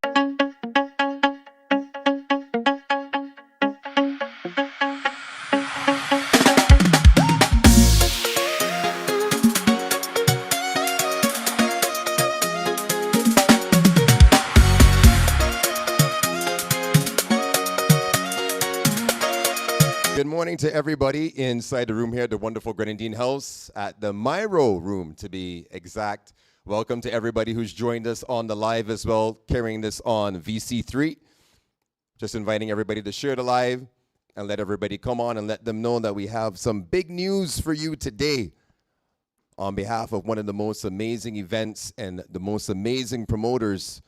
Good morning to everybody inside the room here at the wonderful Grenadine House, at the 𝑚𝘠𝑟𝑜 room to be exact. Welcome to everybody who's joined us on the live as well, carrying this on VC3. Just inviting everybody to share the live and let everybody come on and let them know that we have some big news for you today on behalf of one of the most amazing events and the most amazing promoters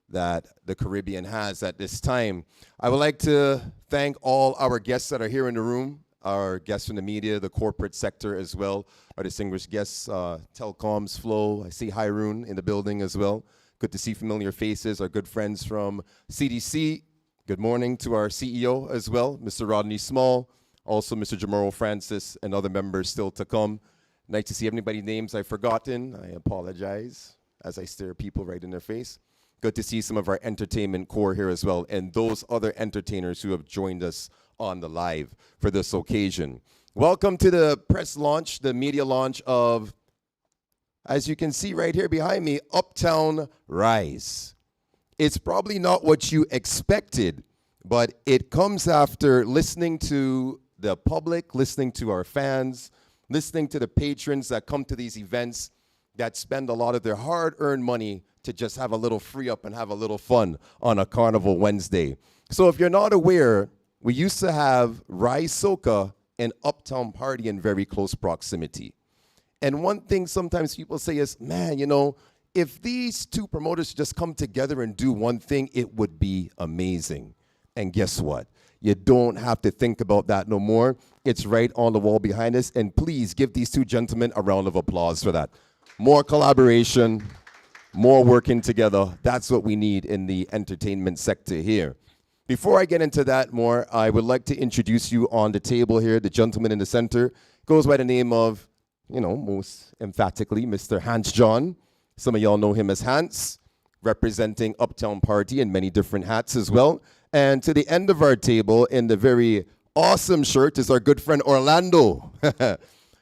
that the Caribbean has at this time. I would like to thank all our guests that are here in the room, our guests from the media, the corporate sector as well, our distinguished guests, telecoms, Flo. I see Hyrune in the building as well. Good to see familiar faces, our good friends from CDC. Good morning to our CEO as well, Mr. Rodney Small, also Mr. Jamoro Francis, and other members still to come. Nice to see anybody's names I've forgotten. I apologize as I stare people right in their face. Good to see some of our entertainment core here as well, and those other entertainers who have joined us on the live for this occasion. Welcome to the press launch, the media launch of, as you can see right here behind me, Uptown Rise. It's probably not what you expected, but it comes after listening to the public, listening to our fans, listening to the patrons that come to these events that spend a lot of their hard-earned money to just have a little free up and have a little fun on a Carnival Wednesday. So if you're not aware, we used to have Rise Soca and Uptown Party in very close proximity. And one thing sometimes people say is, man, you know, if these two promoters just come together and do one thing, it would be amazing. And guess what? You don't have to think about that no more. It's right on the wall behind us. And please give these two gentlemen a round of applause for that. More collaboration, more working together. That's what we need in the entertainment sector here. Before I get into that more, I would like to introduce you on the table here. The gentleman in the center goes by the name of, you know, most emphatically, Mr. Hans John. Some of y'all know him as Hans, representing Uptown Party in many different hats as well. And to the end of our table, in the very awesome shirt, is our good friend Orlando,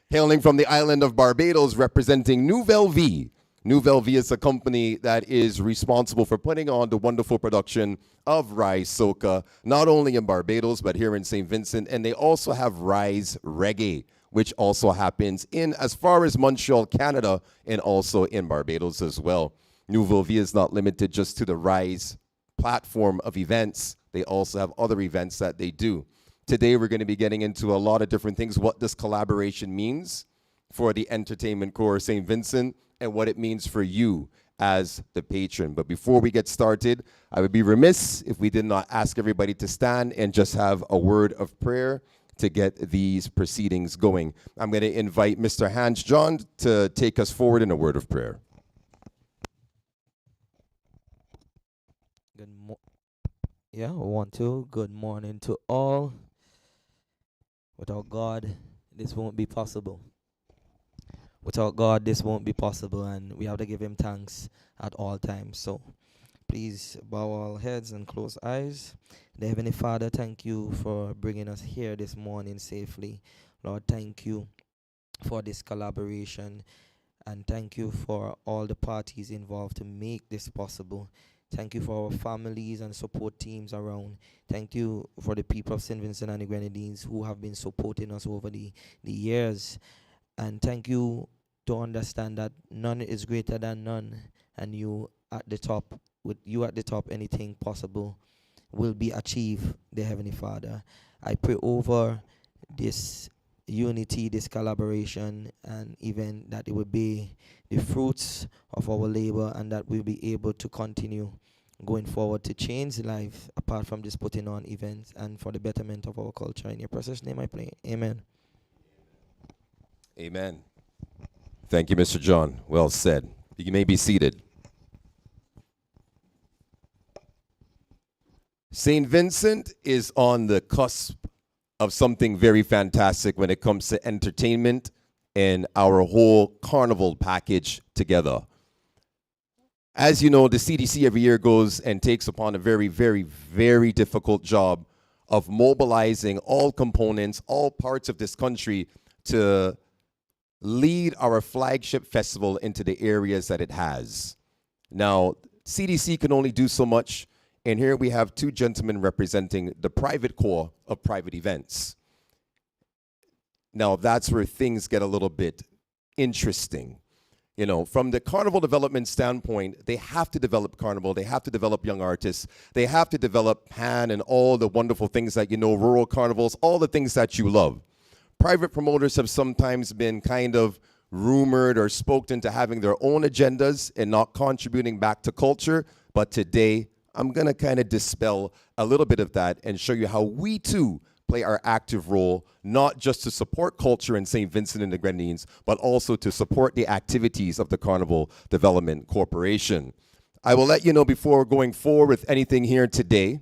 hailing from the island of Barbados, representing 𝘠𝑉𝑒𝑙𝑒. 𝘠𝑉𝑒𝑙𝑒 is a company that is responsible for putting on the wonderful production of Rise Soca, not only in Barbados, but here in St. Vincent. And they also have Rise Reggae, which also happens in as far as Montreal, Canada, and also in Barbados as well. 𝘠𝑉𝑒𝑙𝑒 is not limited just to the Rise platform of events. They also have other events that they do. Today, we're going to be getting into a lot of different things, what this collaboration means for the entertainment core of St. Vincent, and what it means for you as the patron. But before we get started, I would be remiss if we did not ask everybody to stand and just have a word of prayer to get these proceedings going. I'm going to invite Mr. Hans John to take us forward in a word of prayer. Good morning to all. Without God, this won't be possible. Without God, this won't be possible, and we have to give him thanks at all times. So please bow our heads and close eyes. The Heavenly Father, thank you for bringing us here this morning safely. Lord, thank you for this collaboration, and thank you for all the parties involved to make this possible. Thank you for our families and support teams around. Thank you for the people of St. Vincent and the Grenadines who have been supporting us over the years. And thank you to understand that none is greater than none, and you at the top, with you at the top, anything possible will be achieved, the Heavenly Father. I pray over this unity, this collaboration, and even that it will be the fruits of our labor, and that we'll be able to continue going forward to change life apart from just putting on events, and for the betterment of our culture. In your precious name I pray. Amen. Amen. Thank you, Mr. John. Well said. You may be seated. St. Vincent is on the cusp of something very fantastic when it comes to entertainment and our whole carnival package together. As you know, the CDC every year goes and takes upon a very, very, very difficult job of mobilizing all components, all parts of this country to lead our flagship festival into the areas that it has. Now, CDC can only do so much, and here we have two gentlemen representing the private core of private events. Now, that's where things get a little bit interesting. You know, from the carnival development standpoint, they have to develop carnival, they have to develop young artists, they have to develop pan and all the wonderful things that you know, rural carnivals, all the things that you love. Private promoters have sometimes been kind of rumored or spoken into having their own agendas and not contributing back to culture, but today I'm gonna kind of dispel a little bit of that and show you how we too play our active role, not just to support culture in St. Vincent and the Grenadines, but also to support the activities of the Carnival Development Corporation. I will let you know before going forward with anything here today,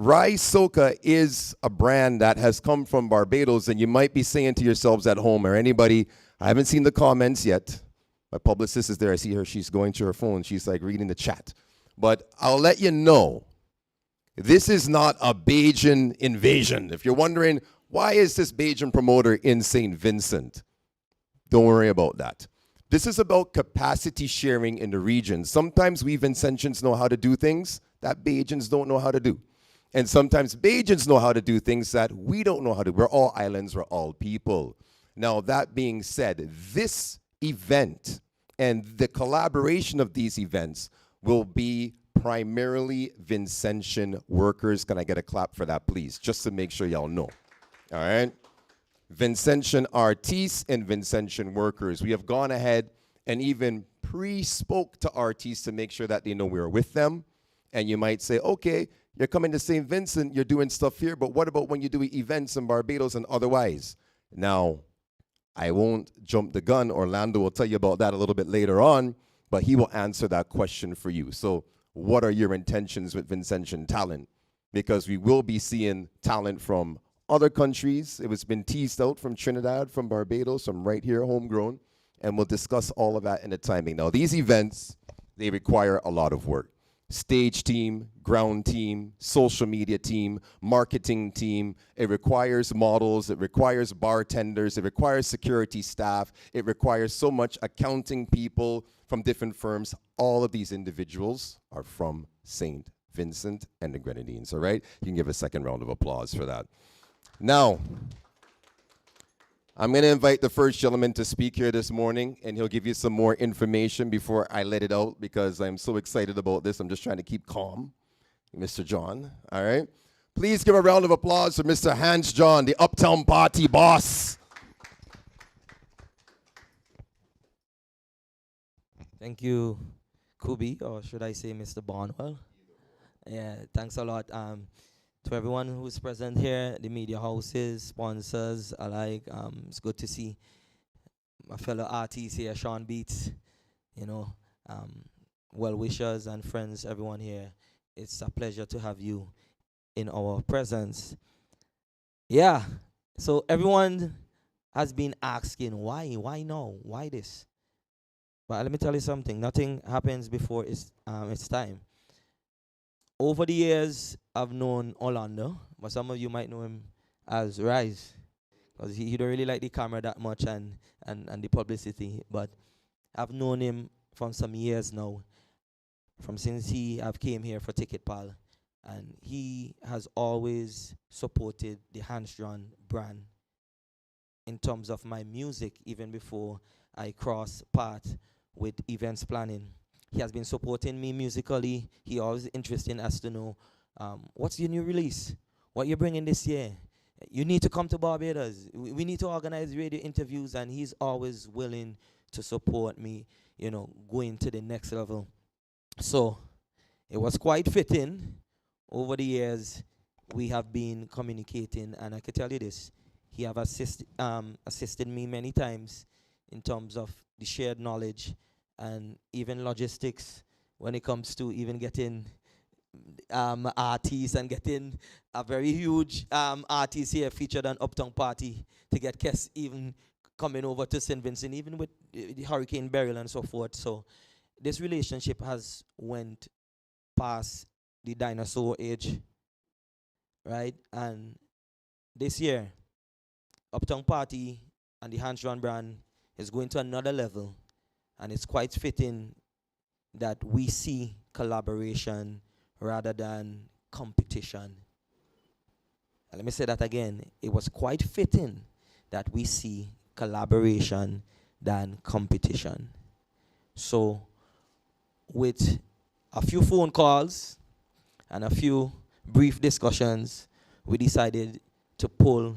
𝐷𝘪𝑠𝘤𝑘𝑎 is a brand that has come from Barbados, and you might be saying to yourselves at home, or anybody, I haven't seen the comments yet. My publicist is there, I see her, she's going to her phone, she's like reading the chat. But I'll let you know, this is not a Bajan invasion. If you're wondering, why is this Bajan promoter in St. Vincent? Don't worry about that. This is about capacity sharing in the region. Sometimes we Vincentians know how to do things that Bajans don't know how to do. And sometimes Bajans know how to do things that we don't know how to do. We're all islands, we're all people. Now, that being said, this event and the collaboration of these events will be primarily Vincentian workers. Can I get a clap for that, please? Just to make sure y'all know. All right? Vincentian artistes and Vincentian workers. We have gone ahead and even pre-spoke to artists to make sure that they know we're with them. And you might say, okay, you're coming to St. Vincent, you're doing stuff here, but what about when you do events in Barbados and otherwise? Now, I won't jump the gun. Orlando will tell you about that a little bit later on, but he will answer that question for you. So what are your intentions with Vincentian talent? Because we will be seeing talent from other countries. It was been teased out from Trinidad, from Barbados, from right here, homegrown, and we'll discuss all of that in the timing. Now, these events, they require a lot of work. Stage team, ground team, social media team, marketing team. It requires models, it requires bartenders, it requires security staff, it requires so much accounting people from different firms. All of these individuals are from St. Vincent and the Grenadines, all right? You can give a second round of applause for that. Now, I'm gonna invite the first gentleman to speak here this morning, and he'll give you some more information before I let it out, because I'm so excited about this. I'm just trying to keep calm. Mr. John, all right? Please give a round of applause for Mr. Hans John, the Uptown Party boss. Thank you, 𝐶𝘰𝑝𝘺, or should I say Mr. Barnwell? Yeah, thanks a lot. To everyone who's present here, the media houses, sponsors alike, it's good to see my fellow artists here, Sean Beats, you know, well-wishers and friends, everyone here. It's a pleasure to have you in our presence. Yeah, so everyone has been asking, why now, why this? But let me tell you something, nothing happens before it's time. Over the years, I've known Orlando, but some of you might know him as Rise, because he don't really like the camera that much and the publicity. But I've known him from some years now, from since I've came here for 𝑐𝘰𝑑, and he has always supported the Hans John brand in terms of my music, even before I crossed path with events planning. He has been supporting me musically. He always interested us to know, what's your new release? What you're bringing this year? You need to come to Barbados. We need to organize radio interviews, and he's always willing to support me, you know, going to the next level. So it was quite fitting. Over the years, we have been communicating, and I can tell you this, he have assisted me many times in terms of the shared knowledge and even logistics when it comes to even getting artists and getting a very huge artist here featured on Uptown Party to get guests even coming over to St. Vincent, even with the hurricane burial and so forth. So this relationship has went past the dinosaur age, right? And this year, Uptown Party and the Hans John brand is going to another level, and it's quite fitting that we see collaboration rather than competition. And let me say that again. It was quite fitting that we see collaboration than competition. So, with a few phone calls and a few brief discussions, we decided to pull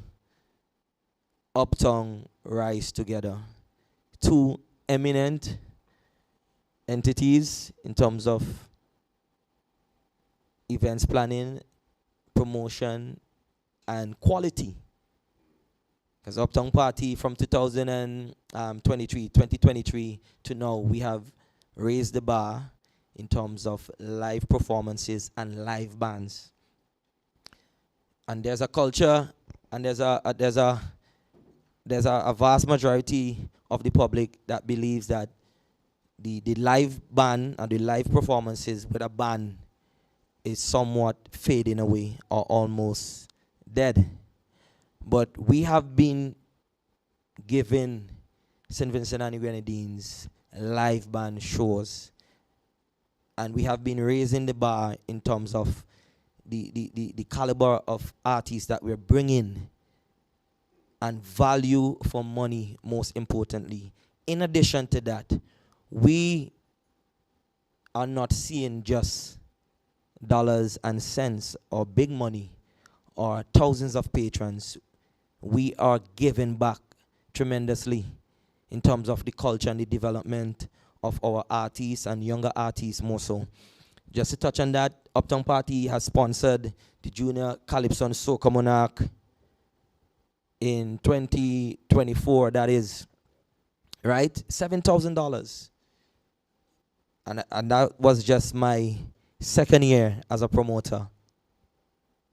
Uptown Rise together. Two eminent entities in terms of events planning, promotion, and quality. Because Uptown Party from 2023 to now, we have raised the bar in terms of live performances and live bands. And there's a culture, and there's a vast majority of the public that believes that the live band and the live performances with a band is somewhat fading away or almost dead. But we have been giving St. Vincent and the Grenadines live band shows, and we have been raising the bar in terms of the caliber of artists that we're bringing, and value for money, most importantly. In addition to that, we are not seeing just dollars and cents or big money or thousands of patrons. We are giving back tremendously in terms of the culture and the development of our artists and younger artists more so. Just to touch on that, Uptown Party has sponsored the Junior Calypso and Soca Monarch in 2024, that is, right? $7,000. And that was just my second year as a promoter.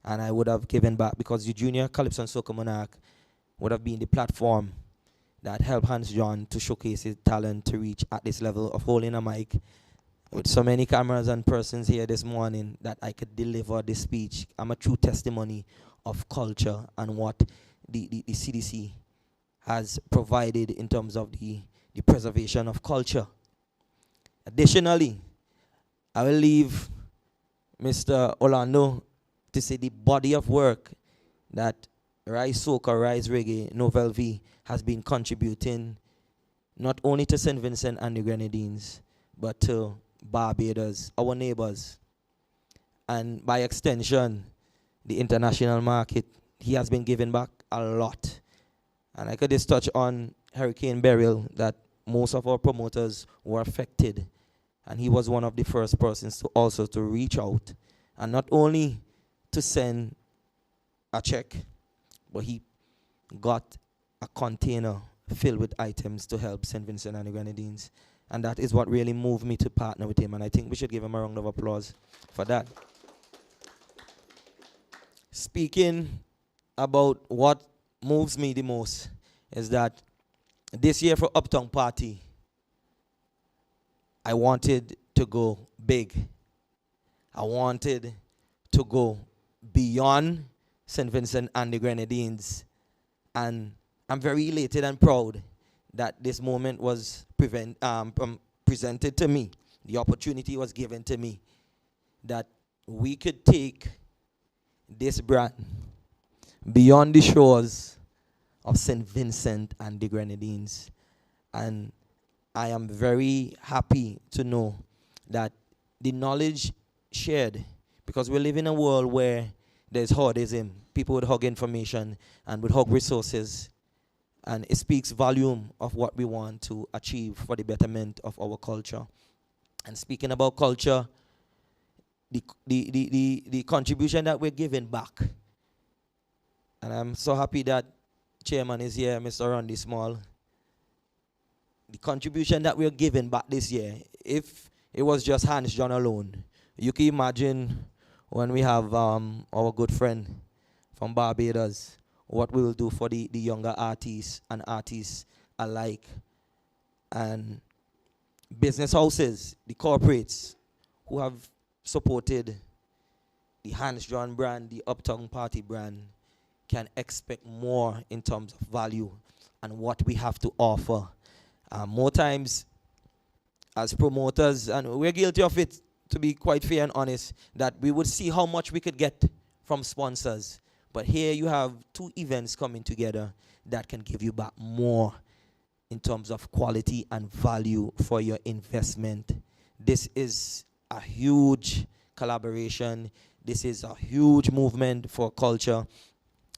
And I would have given back because the Junior Calypso and Soca Monarch would have been the platform that helped Hans John to showcase his talent to reach at this level of holding a mic with so many cameras and persons here this morning that I could deliver this speech. I'm a true testimony of culture and what the CDC has provided in terms of the preservation of culture. Additionally, I will leave Mr. Orlando to say the body of work that Rise Soca, Rise Reggae, Novel V has been contributing not only to St. Vincent and the Grenadines, but to Barbados, our neighbors, and by extension, the international market. He has been giving back a lot. And I could just touch on Hurricane Beryl, that most of our promoters were affected. And he was one of the first persons to also to reach out. And not only to send a check, but he got a container filled with items to help St. Vincent and the Grenadines. And that is what really moved me to partner with him. And I think we should give him a round of applause for that. Speaking about what moves me the most is that this year for Uptown Party, I wanted to go big. I wanted to go beyond St. Vincent and the Grenadines. And I'm very elated and proud that this moment was presented to me. The opportunity was given to me that we could take this brand beyond the shores of St. Vincent and the Grenadines. And I am very happy to know that the knowledge shared, because we live in a world where there's hoardism. People would hog information and would hog resources. And it speaks volume of what we want to achieve for the betterment of our culture. And speaking about culture, the contribution that we're giving back. And I'm so happy that Chairman is here, Mr. Randy Small. The contribution that we're giving back this year, if it was just Hans John alone, you can imagine when we have our good friend from Barbados, what we will do for the younger artists and artists alike. And business houses, the corporates who have supported the Hans John brand, the Uptown Party brand, can expect more in terms of value and what we have to offer. More times, as promoters, and we're guilty of it, to be quite fair and honest, that we would see how much we could get from sponsors. But here you have two events coming together that can give you back more in terms of quality and value for your investment. This is a huge collaboration. This is a huge movement for culture.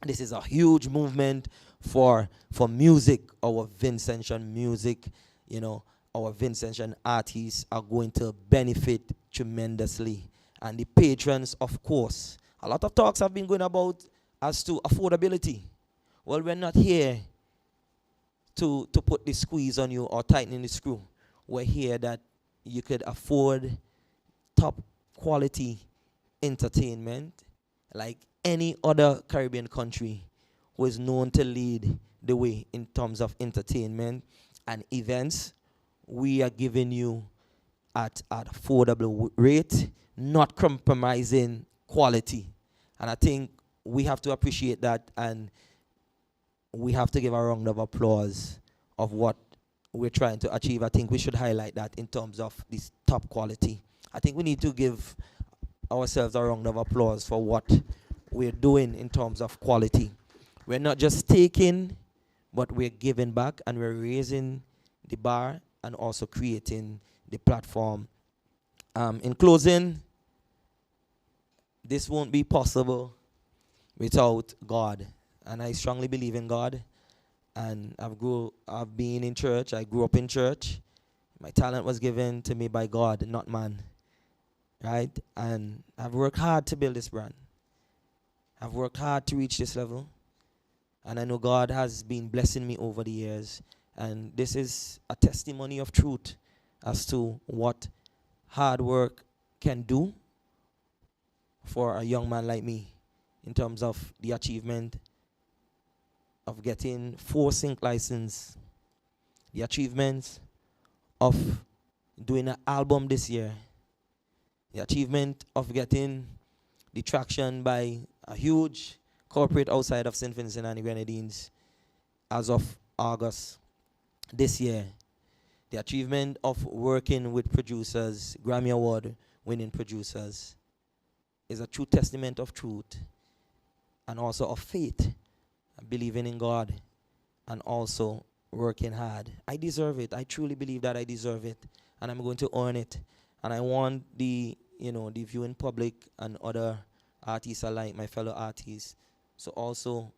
This is a huge movement for music, our Vincentian music. You know, our Vincentian artists are going to benefit tremendously. And the patrons, of course. A lot of talks have been going about as to affordability. Well, we're not here to put the squeeze on you or tighten the screw. We're here that you could afford top quality entertainment like any other Caribbean country who is known to lead the way in terms of entertainment and events. We are giving you at affordable rate, not compromising quality. And I think we have to appreciate that, and we have to give a round of applause of what we're trying to achieve. I think we should highlight that in terms of this top quality. I think we need to give ourselves a round of applause for what we're doing in terms of quality. We're not just taking, but we're giving back, and we're raising the bar and also creating the platform. In closing, this won't be possible without God. And I strongly believe in God. And I've been in church. I grew up in church. My talent was given to me by God, not man. Right? And I've worked hard to build this brand. I've worked hard to reach this level. And I know God has been blessing me over the years. And this is a testimony of truth as to what hard work can do for a young man like me in terms of the achievement of getting 4 sync license, the achievements of doing an album this year, the achievement of getting the traction by a huge corporate outside of St. Vincent and the Grenadines as of August this year, the achievement of working with producers, Grammy Award winning producers, is a true testament of truth and also of faith, believing in God, and also working hard. I deserve it. I truly believe that I deserve it, and I'm going to earn it. And I want the viewing public and other artists alike, my fellow artists, so also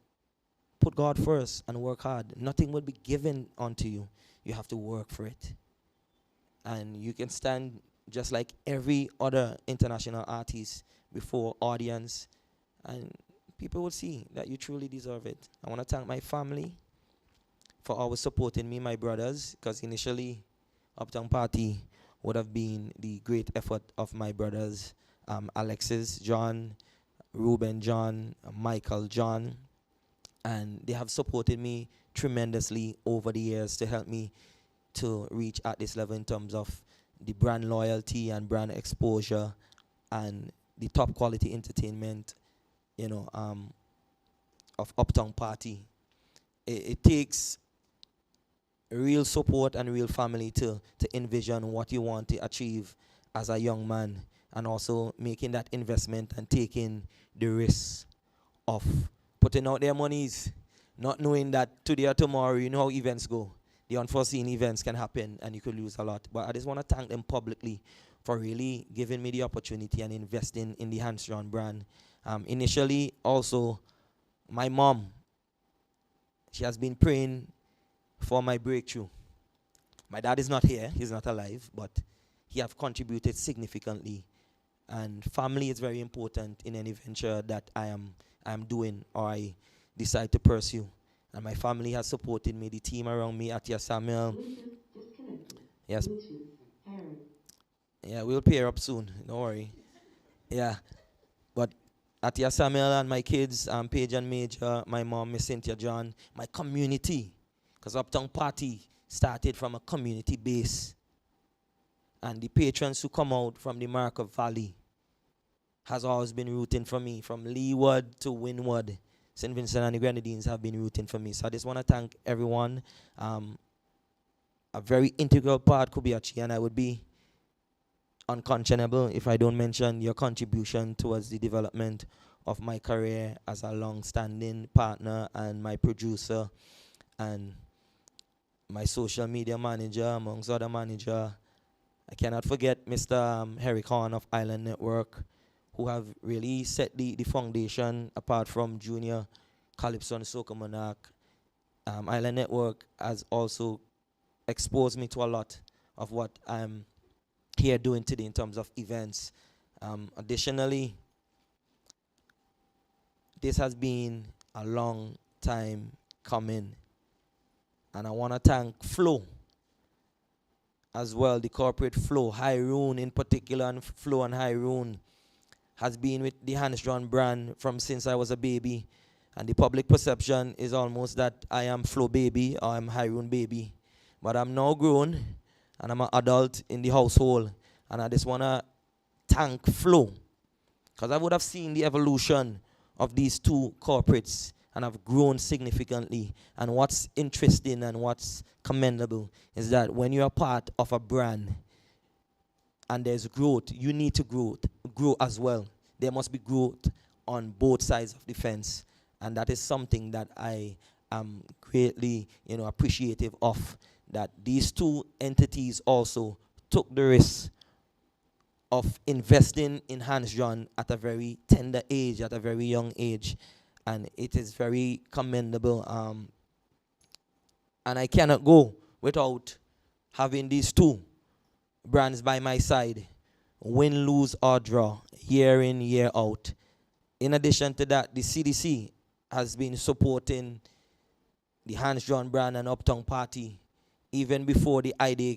put God first and work hard. Nothing will be given unto you. You have to work for it. And you can stand just like every other international artist before audience, and people will see that you truly deserve it. I want to thank my family for always supporting me, my brothers, because initially Uptown Party would have been the great effort of my brothers, Alexis John, Ruben John, Michael John, and they have supported me tremendously over the years to help me to reach at this level in terms of the brand loyalty and brand exposure and the top quality entertainment, of Uptown Party. It takes real support and real family to envision what you want to achieve as a young man, and also making that investment and taking the risk of putting out their monies, not knowing that today or tomorrow, you know how events go. The unforeseen events can happen and you could lose a lot. But I just want to thank them publicly for really giving me the opportunity and investing in the Hans John brand. Initially, also, my mom, she has been praying for my breakthrough. My dad is not here, he's not alive, but he have contributed significantly. And family is very important in any venture that I am doing or I decide to pursue. And my family has supported me, the team around me at Samuel. Yes. Yeah, we'll pair up soon, don't worry. Yeah. But at Samuel and my kids, Paige and Major, my mom, Miss Cynthia John, my community, because Uptown Party started from a community base. And the patrons who come out from the Market Valley has always been rooting for me. From Leeward to Windward, St. Vincent and the Grenadines have been rooting for me. So I just want to thank everyone. A very integral part, 𝐶𝘰𝑝𝘺𝑟𝘅, and I would be unconscionable if I don't mention your contribution towards the development of my career as a long-standing partner and my producer and my social media manager, amongst other manager. I cannot forget Mr. Harry Khan of Island Network, who have really set the foundation apart from Junior, Calypso and Soca Monarch. Island Network has also exposed me to a lot of what I'm here doing today in terms of events. Additionally, this has been a long time coming. And I want to thank 𝘱𝑜 as well, the corporate 𝘱𝑜, 𝐻𝑖ROON in particular, and 𝘱𝑜 and 𝐻𝑖ROON has been with the �ՀANSJOHN brand from since I was a baby. And the public perception is almost that I am 𝘱𝑜 baby or I'm 𝐻𝑖ROON baby. But I'm now grown and I'm an adult in the household. And I just want to thank 𝘱𝑜, because I would have seen the evolution of these two corporates and have grown significantly. And what's interesting and what's commendable is that when you're part of a brand and there's growth, you need to grow as well. There must be growth on both sides of the fence. And that is something that I am greatly, appreciative of, that these two entities also took the risk of investing in �ՀANSJOHN at a very tender age, at a very young age. And it is very commendable. And I cannot go without having these two brands by my side, win, lose, or draw, year in, year out. In addition to that, the CDC has been supporting the �ՀANSJOHN brand and Uptown Party even before the idea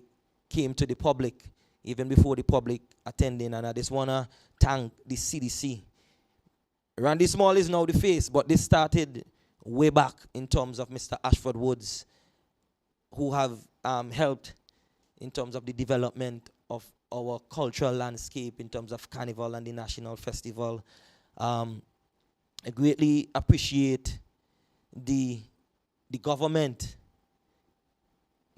came to the public, even before the public attending. And I just want to thank the CDC. Randy Small is now the face, but this started way back in terms of Mr. Ashford Woods, who have helped in terms of the development of our cultural landscape in terms of Carnival and the National Festival. I greatly appreciate the government.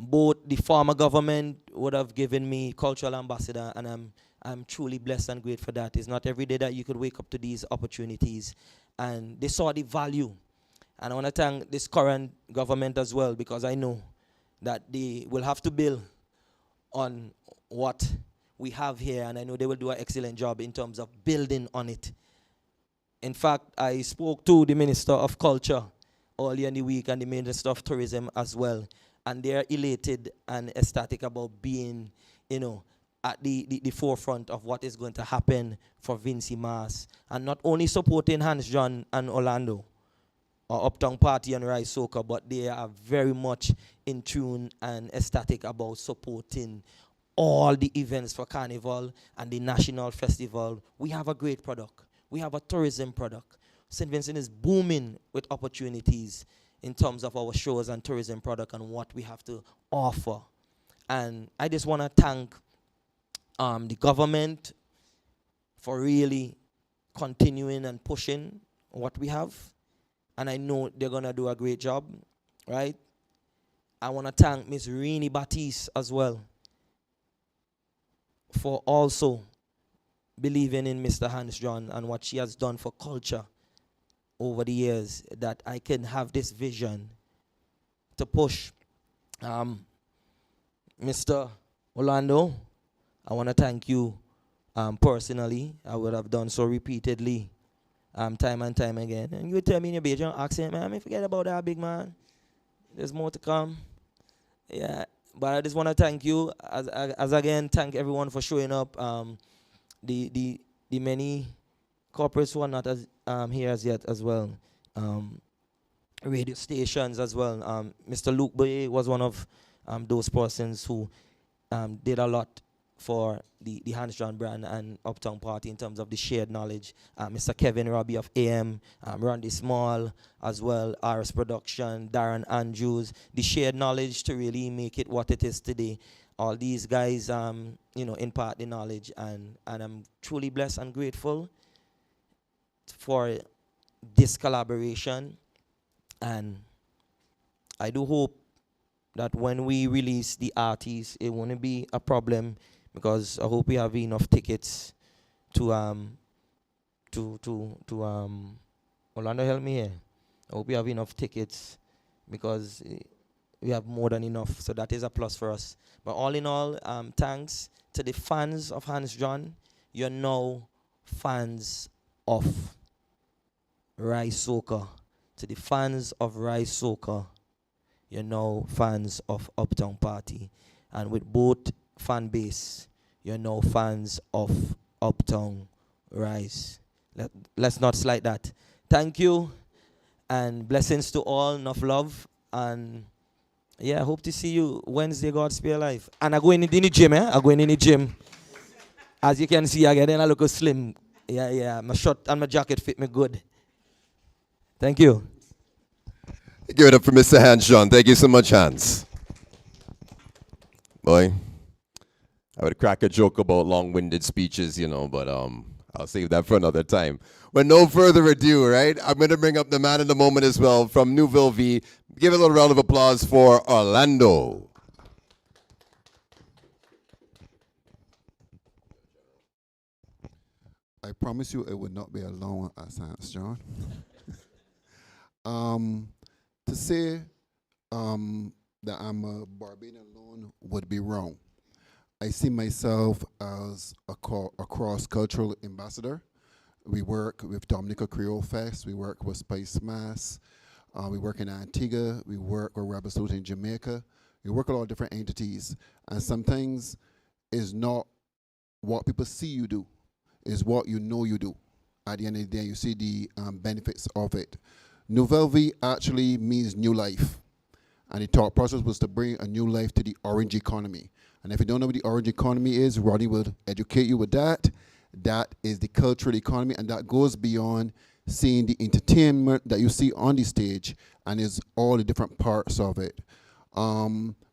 Both the former government would have given me cultural ambassador, and I'm truly blessed and grateful for that. It's not every day that you could wake up to these opportunities. And they saw the value. And I want to thank this current government as well, because I know that they will have to build on what we have here, and I know they will do an excellent job in terms of building on it. In fact, I spoke to the Minister of Culture earlier in the week and the Minister of Tourism as well, and they're elated and ecstatic about being, at the forefront of what is going to happen for Vincy Mas, and not only supporting �ՀANSJOHN and Orlando, or Uptown Party and Rise Soca, but they are very much in tune and ecstatic about supporting all the events for Carnival and the National Festival. We have a great product. We have a tourism product. St. Vincent is booming with opportunities in terms of our shows and tourism product and what we have to offer. And I just want to thank the government for really continuing and pushing what we have. And I know they're going to do a great job, right? I want to thank Ms. Rini Batiste as well for also believing in Mr. �ՀANSJOHN and what she has done for culture over the years, that I can have this vision to push. Mr. Orlando, I want to thank you personally. I would have done so repeatedly, time and time again. And you tell me in your Bajan accent, man, I forget about that, big man. There's more to come. Yeah, but I just want to thank you, as again, thank everyone for showing up. The many corporates who are not as here as yet as well. Radio stations as well. Mr. Luke Boye was one of those persons who did a lot for the �ՀANSJOHN brand and Uptown Party in terms of the shared knowledge. Mr. Kevin Robbie of AM, Randy Small as well, RS Production, Darren Andrews, the shared knowledge to really make it what it is today. all these guys, impart the knowledge, and I'm truly blessed and grateful for this collaboration. And I do hope that when we release the artists, it won't be a problem, because I hope we have enough tickets to Orlando, help me here. I hope we have enough tickets, because we have more than enough, so that is a plus for us. But all in all, thanks to the fans of Hans John. You're now fans of 𝘮𝑒. To the fans of 𝘮𝑒, you're now fans of Uptown Party. And with both fan base, you're now fans of Uptown Rise. Let's not slight that. Thank you, and blessings to all, enough love, and yeah, I hope to see you Wednesday, God spare life. And I'm going in the gym, I'm going in the gym. As you can see, I get in a look slim. Yeah, my shirt and my jacket fit me good. Thank you. Give it up for Mr. Hans John. Thank you so much, Hans. Boy, I would crack a joke about long-winded speeches, but I'll save that for another time. With no further ado, right, I'm going to bring up the man in the moment as well from 𝑈𝘯𝑑𝘦. Give a little round of applause for Orlando. I promise you it would not be as long as Hans John. To say that I'm a Barbadian alone would be wrong. I see myself as a cross-cultural ambassador. We work with Dominica Creole Fest. We work with 𝑐𝘰𝑚𝑝𝘺𝑟𝘍𝑔𝑒. We work in Antigua. We work with 𝑟𝘬𝑏 in Jamaica. We work with all different entities. And some things is not what people see you do, is what you know you do. At the end of the day, you see the benefits of it. 𝑈𝘯𝑑𝘦 actually means new life. And the thought process was to bring a new life to the orange economy. And if you don't know what the orange economy is, Rodney will educate you with that. That is the cultural economy, and that goes beyond seeing the entertainment that you see on the stage, and is all the different parts of it.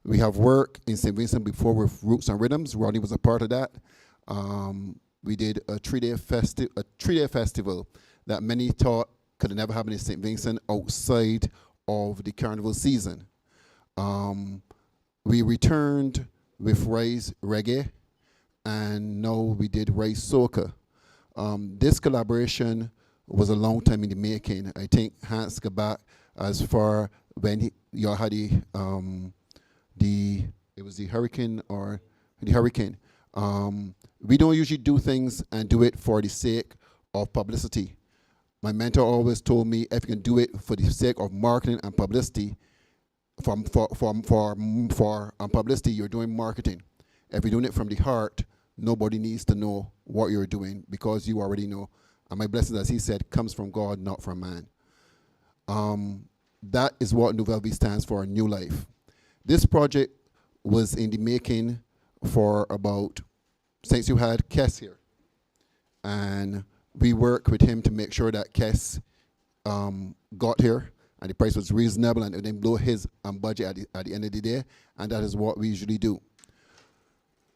We have worked in St. Vincent before with Roots and Rhythms. Rodney was a part of that. We did a three-day festival that many thought could have never happened in St. Vincent outside of the carnival season. We returned with Rise Reggae, and now we did Rise Soca. This collaboration was a long time in the making. I think Hans got back as far when y'all had it was the hurricane or the hurricane. We don't usually do things and do it for the sake of publicity. My mentor always told me, if you can do it for the sake of marketing and publicity, for publicity, you're doing marketing. If you're doing it from the heart, nobody needs to know what you're doing, because you already know. And my blessing, as he said, comes from God, not from man. That is what 𝑈𝘯𝑑𝘦 stands for, new life. This project was in the making for about, since you had 𝑘ESS here. And we worked with him to make sure that 𝑘ESS got here, and the price was reasonable, and it didn't blow his budget at the end of the day, and that is what we usually do.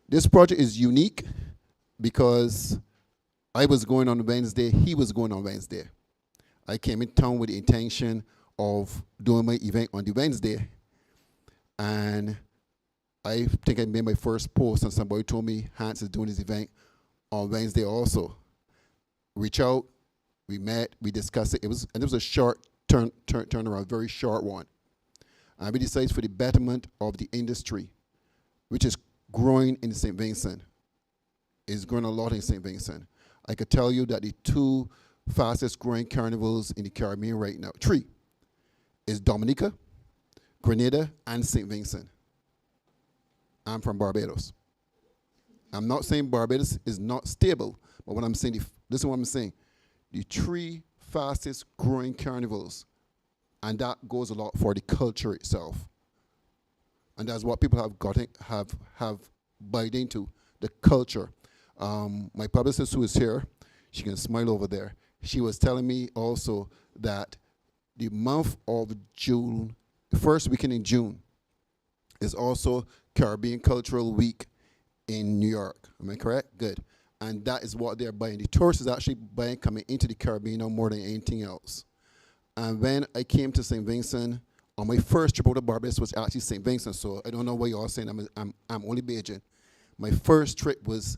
This project is unique because I was going on Wednesday, he was going on Wednesday. I came in town with the intention of doing my event on the Wednesday, and I think I made my first post, and somebody told me Hans is doing his event on Wednesday also. Reach out, we met, we discussed it. It was a short turnaround, very short one. And we decided for the betterment of the industry, which is growing in St. Vincent. It's growing a lot in St. Vincent. I could tell you that the two fastest growing carnivals in the Caribbean right now, 3, is Dominica, Grenada, and St. Vincent. I'm from Barbados. I'm not saying Barbados is not stable, but what I'm saying, this is what I'm saying. The 3 fastest growing carnivals, and that goes a lot for the culture itself. And that's what people have bought into, the culture. My publicist who is here, she can smile over there. She was telling me also that the month of June, the first weekend in June, is also Caribbean Cultural Week in New York. Am I correct? Good. And that is what they're buying. The tourists is actually buying coming into the Caribbean no more than anything else. And when I came to St. Vincent, on my first trip out to Barbados was actually St. Vincent, so I don't know what you all are saying. I'm only Bajan. My first trip was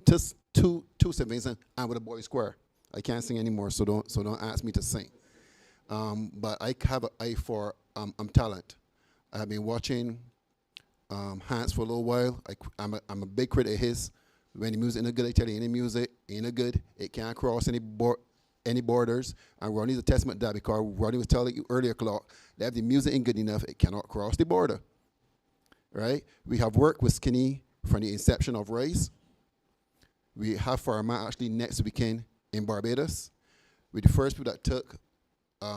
just to St. Vincent and with a boy square. I can't sing anymore, so don't ask me to sing. But I have an eye for talent. I have been watching Hans for a little while. I'm a big critic of his. When the music ain't good, I tell you, any music ain't good. It can't cross any borders. And Ronnie's a testament to that, because Ronnie was telling you earlier, Clark, that if the music ain't good enough, it cannot cross the border. Right? We have worked with Skinny from the inception of Rise. We have 𝘊𝑒𝑟 actually next weekend in Barbados. We're the first people that took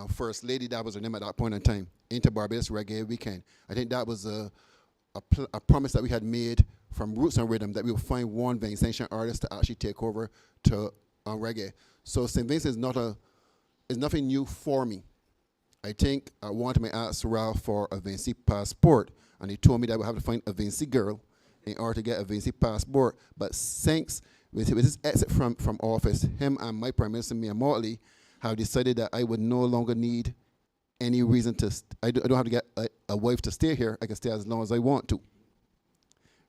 First Lady, that was her name at that point in time, into Barbados Reggae Weekend. I think that was a promise that we had made from Roots and Rhythm, that we would find one Vincentian artist to actually take over to reggae. So St. Vincent is nothing new for me. I think I wanted to ask Ralph for a Vinci passport, and he told me that I would have to find a Vinci girl in order to get a Vinci passport. But thanks, with his exit from office, him and my Prime Minister, Mia Motley, have decided that I would no longer need any reason to, I don't have to get a wife to stay here. I can stay as long as I want to.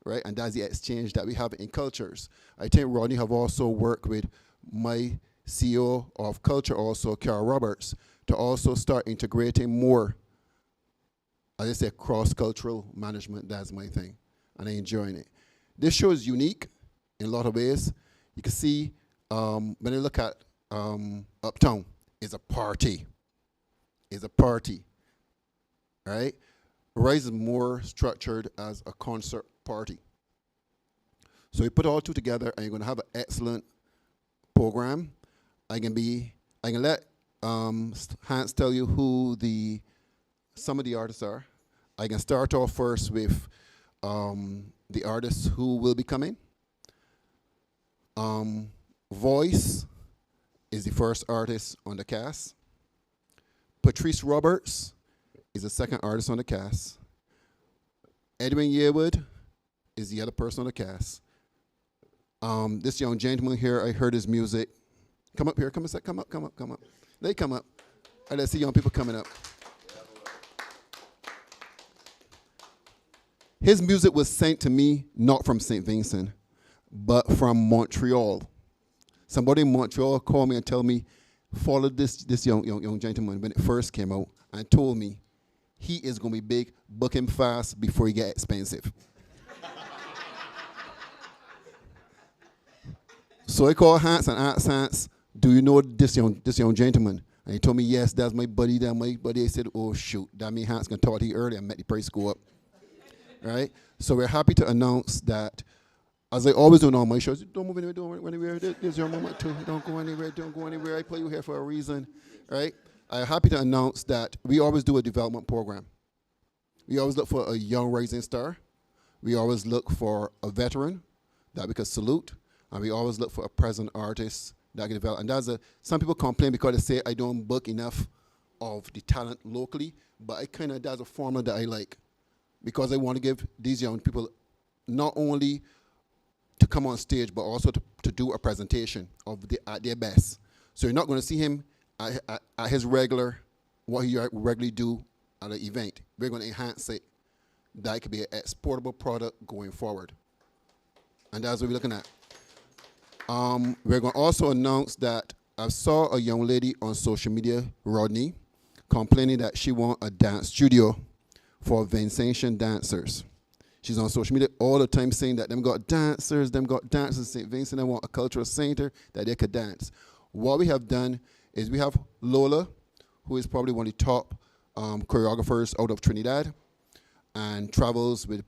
Right? And that's the exchange that we have in cultures. I think Rodney have also worked with my CEO of culture, also Carol Roberts, to also start integrating more, as I say, cross-cultural management. That's my thing, and I'm enjoying it. This show is unique in a lot of ways. You can see when you look at Uptown, it's a party. It's a party, right? Rise is more structured as a concert party. So you put all two together, and you're going to have an excellent program. I can let Hans tell you who some of the artists are. I can start off first with the artists who will be coming. Voice is the first artist on the cast. Patrice Roberts is the second artist on the cast. Edwin Yearwood is the other person on the cast. This young gentleman here, I heard his music. Come up here, come up. They come up. All right, let's see young people coming up. His music was sent to me not from St. Vincent, but from Montreal. Somebody in Montreal called me and told me, follow this young gentleman when it first came out, and told me he is going to be big, book him fast before he get expensive. So I called Hans and asked Hans, do you know this young gentleman? And he told me, yes, that's my buddy. I said, oh, shoot, that means Hans can talk to you early and make the price go up. Right? So we're happy to announce that, as I always do on my shows, don't move anywhere, this is your moment too. Don't go anywhere, I play you here for a reason. Right? I'm happy to announce that we always do a development program. We always look for a young rising star. We always look for a veteran that we can salute. And we always look for a present artist that can develop. And some people complain because they say I don't book enough of the talent locally, but that's a formula that I like, because I want to give these young people not only to come on stage, but also to do a presentation at their best. So you're not going to see him at his what he regularly do at an event. We're going to enhance it. That could be an exportable product going forward. And that's what we're looking at. We're going to also announce that I saw a young lady on social media, Rodney, complaining that she wants a dance studio for Vincentian dancers. She's on social media all the time saying that them got dancers in St. Vincent, they want a cultural center that they could dance. What we have done is we have Lola, who is probably one of the top choreographers out of Trinidad, and travels with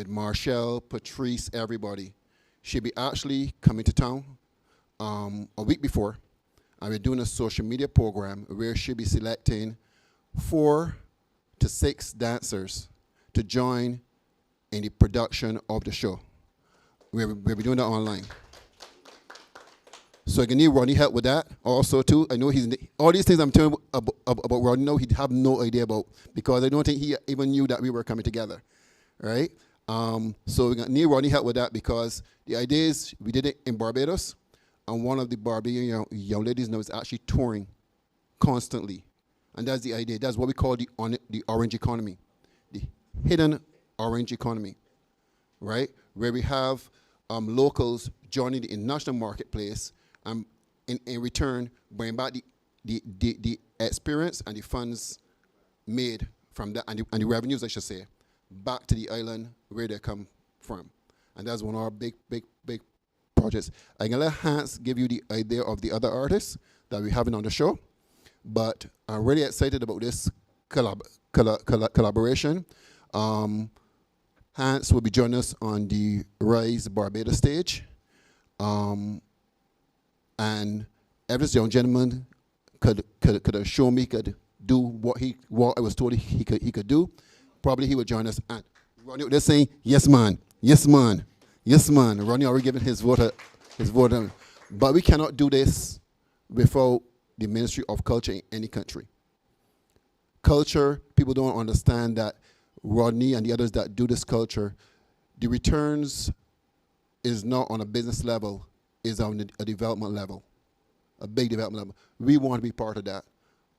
Marshall, Patrice, everybody. She'll be actually coming to town a week before, and we're doing a social media program where she'll be selecting 4 to 6 dancers to join in the production of the show. We'll be doing that online. So I can need Rodney help with that also too. I know all these things I'm telling you about Rodney, no, he'd have no idea about, because I don't think he even knew that we were coming together. right? So we need Rodney help with that because the idea is we did it in Barbados, and one of the Barbadian young ladies now is actually touring constantly. And that's the idea. That's what we call the orange economy, the hidden orange economy, right? Where we have locals joining the international marketplace and in return bring back the experience and the funds made from that and the revenues, I should say, back to the island where they come from. And that's one of our big projects. I'm going to let Hans give you the idea of the other artists that we're having on the show. But I'm really excited about this collaboration. Hans will be joining us on the Rise Barbados stage. And if this young gentleman could assure me could do what I was told he could do, probably he would join us. And Ronnie, they're saying, yes, man, yes, man, yes, man. Ronnie already given his vote. But we cannot do this without the Ministry of Culture in any country. Culture, people don't understand that Rodney and the others that do this culture, the returns is not on a business level, is on a development level, a big development level. We want to be part of that.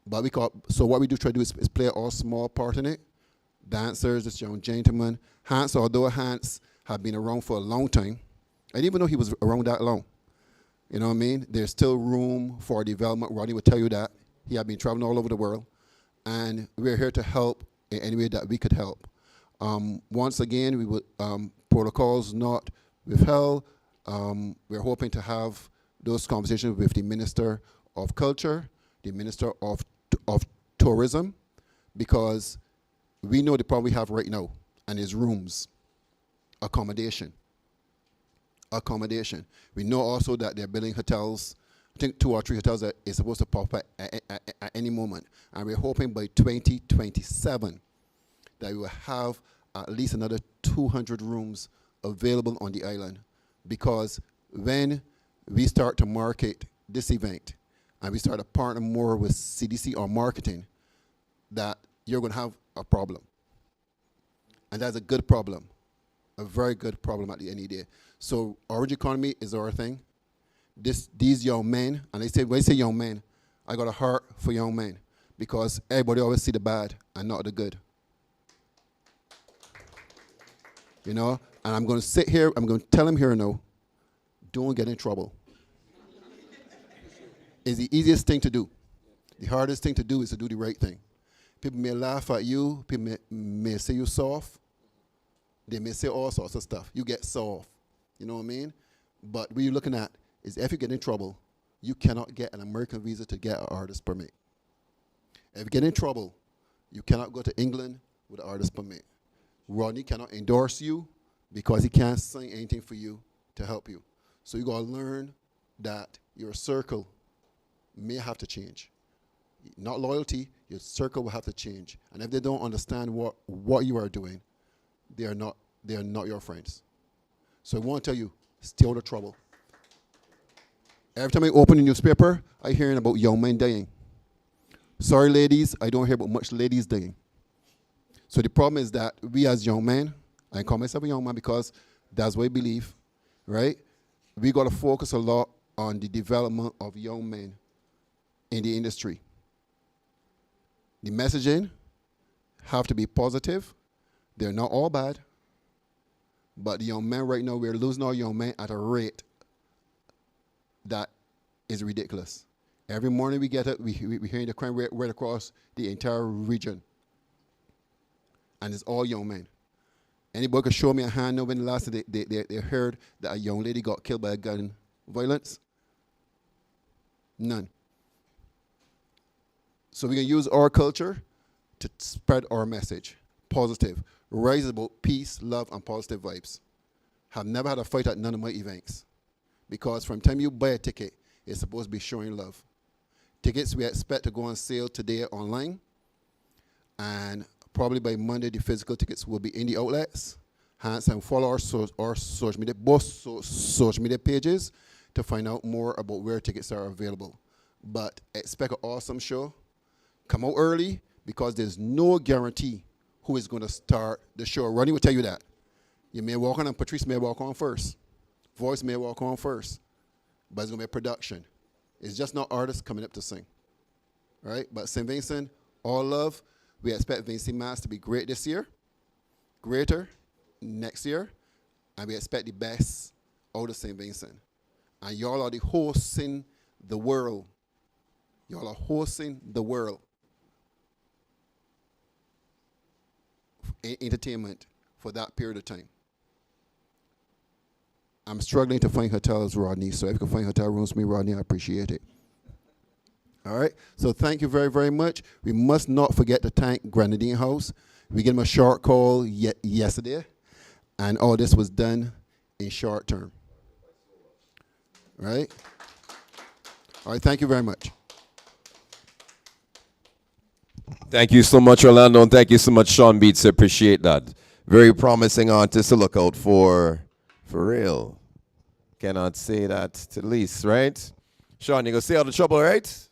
But so what we do try to do is play our small part in it. Dancers, this young gentleman. Hans, although Hans have been around for a long time, I didn't even know he was around that long. You know what I mean? There's still room for development. Rodney will tell you that. He has been traveling all over the world. And we're here to help in any way that we could help. Once again, we would protocols not withheld. We're hoping to have those conversations with the Minister of Culture, the Minister of Tourism, because we know the problem we have right now, and is rooms, accommodation. We know also that they're building hotels. I think 2 or 3 hotels that is supposed to pop up at any moment. And we're hoping by 2027 that we will have at least another 200 rooms available on the island. Because when we start to market this event and we start to partner more with CDC or marketing, that you're going to have a problem. And that's a good problem, a very good problem at the end of the day. So orange economy is our thing. These young men, and when I say young men, I got a heart for young men because everybody always see the bad and not the good. You know, and I'm going to sit here, I'm going to tell him here now, don't get in trouble. It's the easiest thing to do. The hardest thing to do is to do the right thing. People may laugh at you, people may say you soft, they may say all sorts of stuff. You get soft, you know what I mean? But what you're looking at is if you get in trouble, you cannot get an American visa to get an artist permit. If you get in trouble, you cannot go to England with an artist permit. Rodney cannot endorse you because he can't sign anything for you to help you. So you got to learn that your circle may have to change. Not loyalty, your circle will have to change. And if they don't understand what you are doing, they are not your friends. So I want to tell you, stay out of trouble. Every time I open a newspaper, I hear about young men dying. Sorry, ladies, I don't hear about much ladies dying. So the problem is that we as young men, I call myself a young man because that's what I believe, right? We got to focus a lot on the development of young men in the industry. The messaging have to be positive. They're not all bad. But the young men right now, we're losing our young men at a rate that is ridiculous. Every morning we get it, we hearing the crime rate right across the entire region. And it's all young men. Anybody could show me a hand now when the last time they heard that a young lady got killed by a gun violence? None. So we can use our culture to spread our message. Positive. Rise about peace, love, and positive vibes. Have never had a fight at none of my events. Because from the time you buy a ticket, it's supposed to be showing love. Tickets we expect to go on sale today online. And probably by Monday, the physical tickets will be in the outlets. Hence, and follow our social media, both social media pages to find out more about where tickets are available. But expect an awesome show. Come out early because there's no guarantee who is going to start the show. Ronnie will tell you that. You may walk on and Patrice may walk on first. Voice may walk on first. But it's going to be a production. It's just not artists coming up to sing. Right? But St. Vincent, all love. We expect Vincent Mass to be great this year, greater next year, and we expect the best out of St. Vincent. And y'all are the hosting the world. Y'all are hosting the world. Entertainment for that period of time. I'm struggling to find hotels, Rodney, so if you can find hotel rooms for me, Rodney, I appreciate it. All right, so thank you very, very much. We must not forget to thank Grenadine House. We gave them a short call yesterday, and all this was done in short term. All right? All right, thank you very much. Thank you so much, Orlando, and thank you so much, Sean Beats. I appreciate that. Very promising artist to look out for real. Cannot say that to the least, right? Sean, you gonna stay out of trouble, right?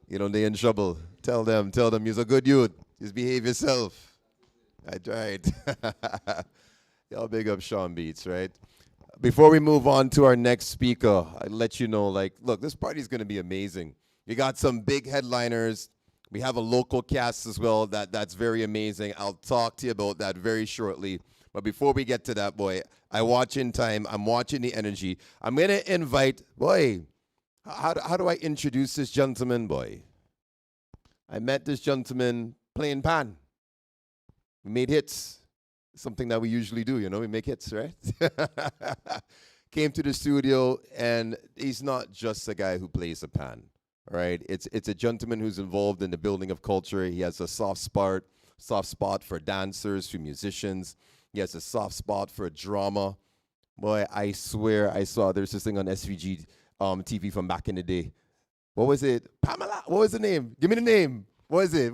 You know they in trouble. Tell them you're a good youth. Just behave yourself. I tried. Y'all big up Sean Beats, right? Before we move on to our next speaker, I'd let you know, like, look, this party's gonna be amazing. We got some big headliners. We have a local cast as well that's very amazing. I'll talk to you about that very shortly. But before we get to that, boy, I watch in time. I'm watching the energy. I'm going to invite, boy, how do I introduce this gentleman, boy? I met this gentleman playing pan. We made hits. Something that we usually do, you know, we make hits, right? Came to the studio, and he's not just a guy who plays a pan. Right, it's a gentleman who's involved in the building of culture. He has a soft spot for dancers, for musicians. He has a soft spot for drama. Boy, I swear I saw there's this thing on SVG TV from back in the day. What was it? Pamela. What was the name? Give me the name. What is it?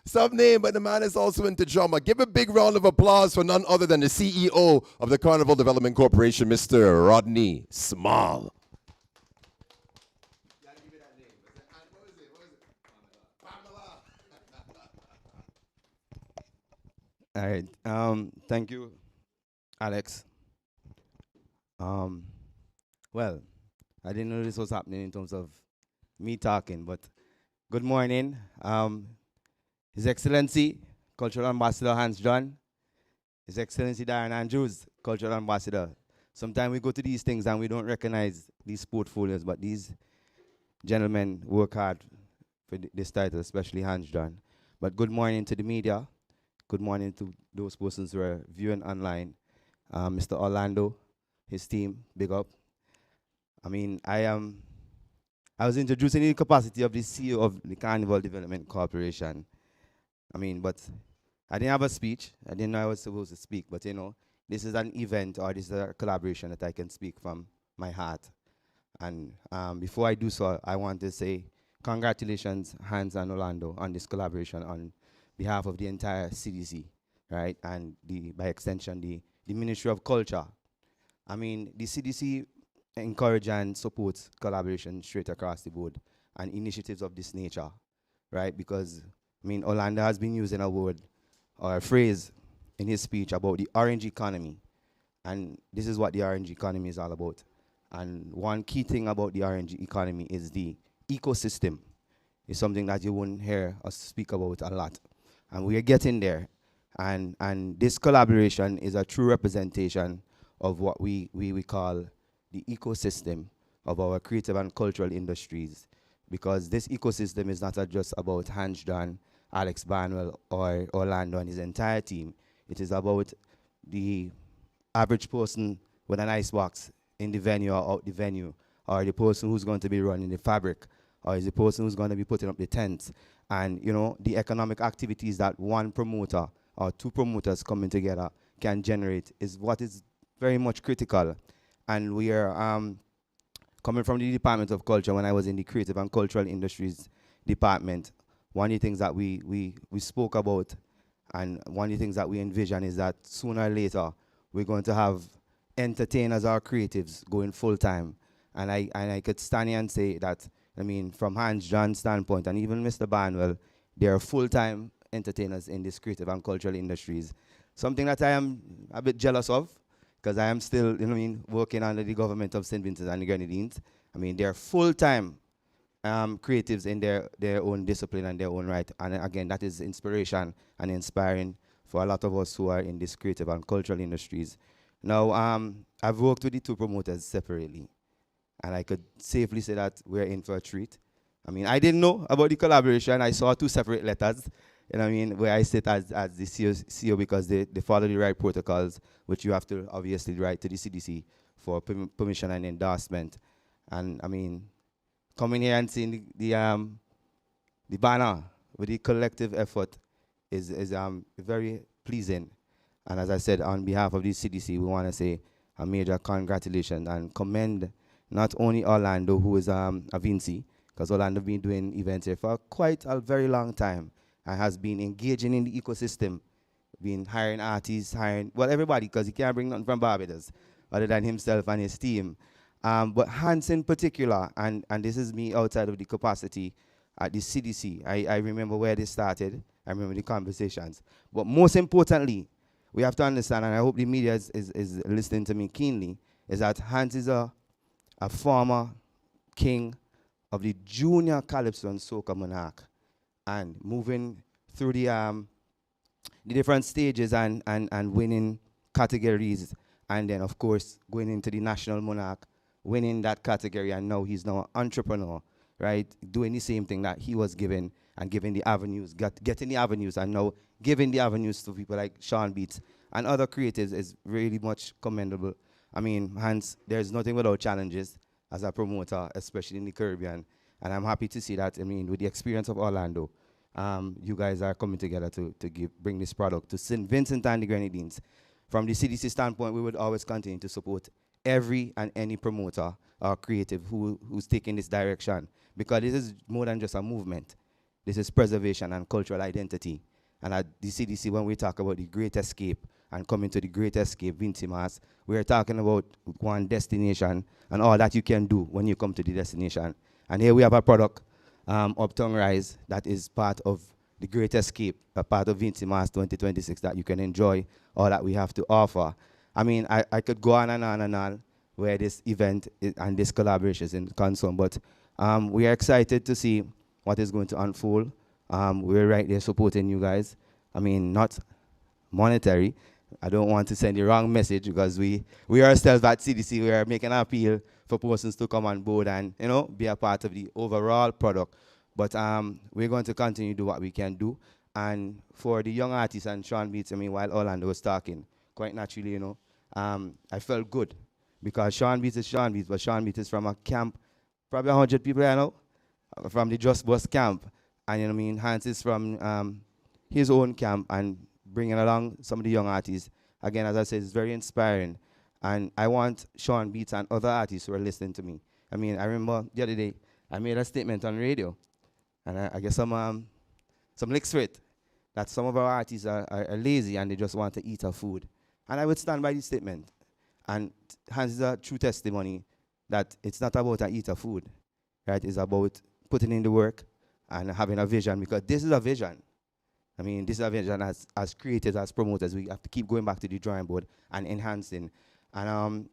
Some name, but the man is also into drama. Give a big round of applause for none other than the CEO of the Carnival Development Corporation, Mr. Rodney Small. All right. Thank you, Alex. Well, I didn't know this was happening in terms of me talking, but good morning. His Excellency, Cultural Ambassador Hans John, His Excellency Darren Andrews, Cultural Ambassador. Sometimes we go to these things and we don't recognize these portfolios, but these gentlemen work hard for this title, especially Hans John. But good morning to the media. Good morning to those persons who are viewing online. Mr. Orlando, his team, big up. I mean, I was introduced in the capacity of the CEO of the Carnival Development Corporation. I mean, but I didn't have a speech. I didn't know I was supposed to speak, but you know, this is an event or this is a collaboration that I can speak from my heart. And before I do so, I want to say congratulations, Hans and Orlando, on this collaboration on behalf of the entire CDC, right? And by extension, the Ministry of Culture. I mean, the CDC encourages and supports collaboration straight across the board and initiatives of this nature, right? Because, I mean, Orlando has been using a word or a phrase in his speech about the orange economy. And this is what the orange economy is all about. And one key thing about the orange economy is the ecosystem. It's something that you won't hear us speak about a lot. And we are getting there. And this collaboration is a true representation of what we call the ecosystem of our creative and cultural industries. Because this ecosystem is not just about Hans John, Alex Barnwell, or Orlando and his entire team. It is about the average person with an icebox in the venue or out the venue, or the person who's going to be running the fabric, or is the person who's going to be putting up the tents. And, you know, the economic activities that one promoter or two promoters coming together can generate is what is very much critical. And we are coming from the Department of Culture. When I was in the Creative and Cultural Industries Department, one of the things that we spoke about and one of the things that we envision is that sooner or later we're going to have entertainers or creatives going full-time. And I could stand here and say that, I mean, from Hans John's standpoint, and even Mr. Barnwell, they are full-time entertainers in this creative and cultural industries. Something that I am a bit jealous of, because I am still, working under the government of St. Vincent and the Grenadines. They're full-time creatives in their own discipline and their own right. And again, that is inspiration and inspiring for a lot of us who are in this creative and cultural industries. Now, I've worked with the two promoters separately, and I could safely say that we're in for a treat. I didn't know about the collaboration. I saw 2 separate letters, where I sit as the CEO because they follow the right protocols, which you have to obviously write to the CDC for permission and endorsement. And coming here and seeing the banner with the collective effort is very pleasing. And as I said, on behalf of the CDC, we want to say a major congratulations and commend not only Orlando, who is a VINCI, because Orlando been doing events here for quite a very long time and has been engaging in the ecosystem, been hiring artists, everybody, because he can't bring nothing from Barbados other than himself and his team. But Hans in particular, and this is me outside of the capacity at the CDC, I remember where this started, I remember the conversations. But most importantly, we have to understand, and I hope the media is listening to me keenly, is that Hans is a former king of the junior calypso and soca monarch, and moving through the different stages and winning categories, and then of course going into the national monarch, winning that category, and now he's now an entrepreneur, right? Doing the same thing that he was given and giving the avenues, getting the avenues, and now giving the avenues to people like Sean Beats and other creatives is really much commendable. Hans, there's nothing without challenges as a promoter, especially in the Caribbean. And I'm happy to see that, with the experience of Orlando, you guys are coming together to bring this product to St. Vincent and the Grenadines. From the CDC standpoint, we would always continue to support every and any promoter or creative who's taking this direction, because this is more than just a movement. This is preservation and cultural identity. And at the CDC, when we talk about the Great Escape and coming to the Great Escape, Vintimas, we are talking about one destination and all that you can do when you come to the destination. And here we have a product, Uptown 𝑟𝘠𝑔𝑩, that is part of the Great Escape, a part of Vintimas 2026 that you can enjoy all that we have to offer. I could go on and on and on where this event and this collaboration is in concern, but we are excited to see what is going to unfold. We're right there supporting you guys. Not monetary. I don't want to send the wrong message, because we ourselves at CDC, we are making an appeal for persons to come on board and be a part of the overall product. But we're going to continue to do what we can do. And for the young artists and Sean Beats, while Orlando was talking, quite naturally, I felt good, because Sean Beats is Sean Beats, but Sean Beats is from a camp, probably 100 people I know, from the Just Bus camp. And Hans is from his own camp and bringing along some of the young artists. Again, as I said, it's very inspiring. And I want Sean Beats and other artists who are listening to me. I remember the other day, I made a statement on radio, and I get some licks for it, that some of our artists are lazy and they just want to eat our food. And I would stand by this statement. And Hans is a true testimony that it's not about eat our food, right? It's about putting in the work and having a vision, because this is a vision. This is a vision as creators, as promoters. We have to keep going back to the drawing board and enhancing. And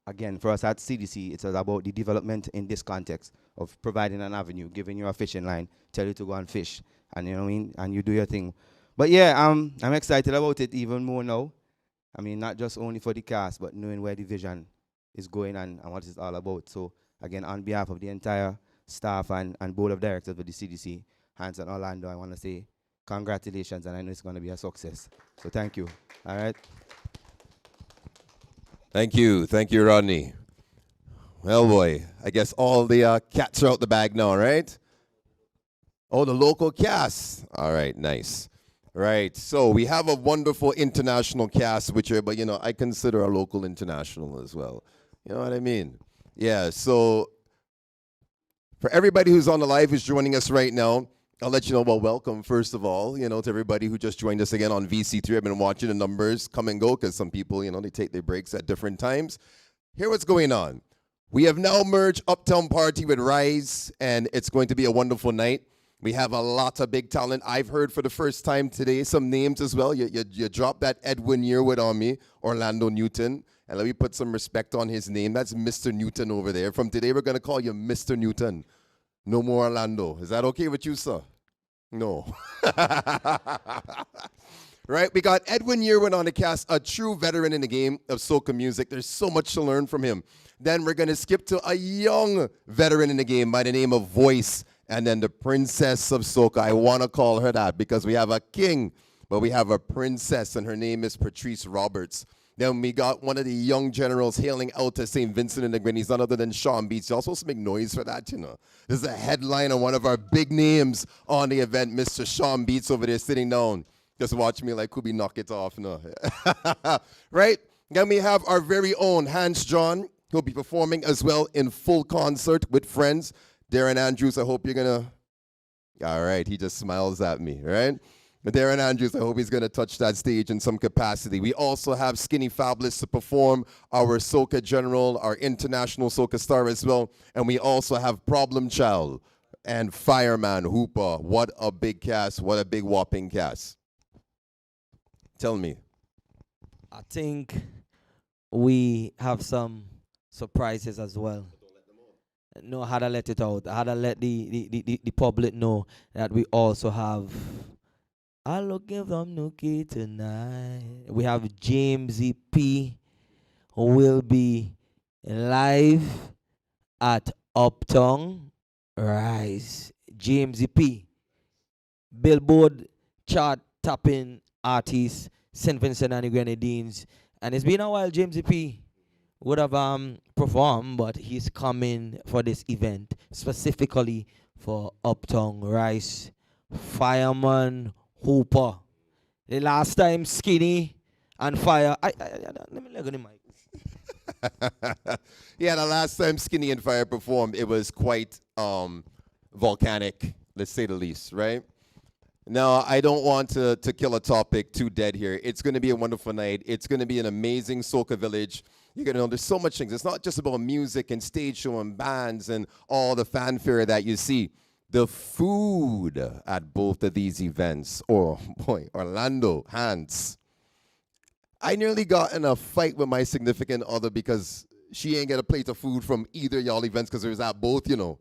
again, for us at CDC, it's about the development in this context of providing an avenue, giving you a fishing line, tell you to go and fish, and and you do your thing. But yeah, I'm excited about it even more now. Not just only for the cast, but knowing where the vision is going and what it's all about. So again, on behalf of the entire staff and board of directors of the CDC, Hans and Orlando, I want to say congratulations, and I know it's going to be a success. So thank you. All right. Thank you, Rodney. Well, boy, I guess all the cats are out the bag now, right? Oh, the local cast. All right, nice. Right, so we have a wonderful international cast, but I consider a local international as well. You know what I mean? Yeah, so for everybody who's on the live, who's joining us right now, I'll let you know, welcome, first of all, to everybody who just joined us again on VC3. I've been watching the numbers come and go, because some people, they take their breaks at different times. Here what's going on. We have now merged Uptown Party with Rise, and it's going to be a wonderful night. We have a lot of big talent. I've heard for the first time today some names as well. You dropped that Edwin Yearwood on me, Orlando Newton. And let me put some respect on his name. That's Mr. Newton over there. From today, we're going to call you Mr. Newton. No more Orlando. Is that okay with you, sir? No. Right? We got Edwin Yearwood on the cast, a true veteran in the game of soca music. There's so much to learn from him. Then we're going to skip to a young veteran in the game by the name of Voice. And then the princess of soca. I want to call her that because we have a king, but we have a princess, and her name is Patrice Roberts. Then we got one of the young generals hailing out to St. Vincent and the Grenadines, none other than Sean Beats. You're supposed to make noise for that, you know. This is a headline on one of our big names on the event, Mr. Sean Beats over there sitting down. Just watch me like Kubi knock it off. No. Right? Then we have our very own Hans John, who'll be performing as well in full concert with friends. Darren Andrews, I hope you're going to... All right, he just smiles at me, right? But Darren Andrews, I hope he's going to touch that stage in some capacity. We also have Skinny Fabulous to perform, our soca general, our international soca star as well. And we also have Problem Child and Fireman Hooper. What a big cast. What a big whopping cast. Tell me. I think we have some surprises as well. No, I had to let it out. I had to let the public know that we also have... I'm looking from Nookie tonight. We have 𝐺𝑒𝑚𝑠 who will be live at Uptown. Rise. 𝐺𝑒𝑚𝑠, Billboard chart tapping artist, St. Vincent and the Grenadines. And it's been a while 𝐺𝑒𝑚𝑠 would have performed, but he's coming for this event, specifically for Uptown Rise. Fireman Hooper. The last time Skinny and Fire... let me look at the mic. Yeah, the last time Skinny and Fire performed, it was quite volcanic, let's say the least, right? Now, I don't want to kill a topic too dead here. It's going to be a wonderful night. It's going to be an amazing soca village. You're going to know there's so much things. It's not just about music and stage show and bands and all the fanfare that you see. The food at both of these events, oh boy, Orlando, Hans. I nearly got in a fight with my significant other because she ain't get a plate of food from either y'all events because there's at both, you know,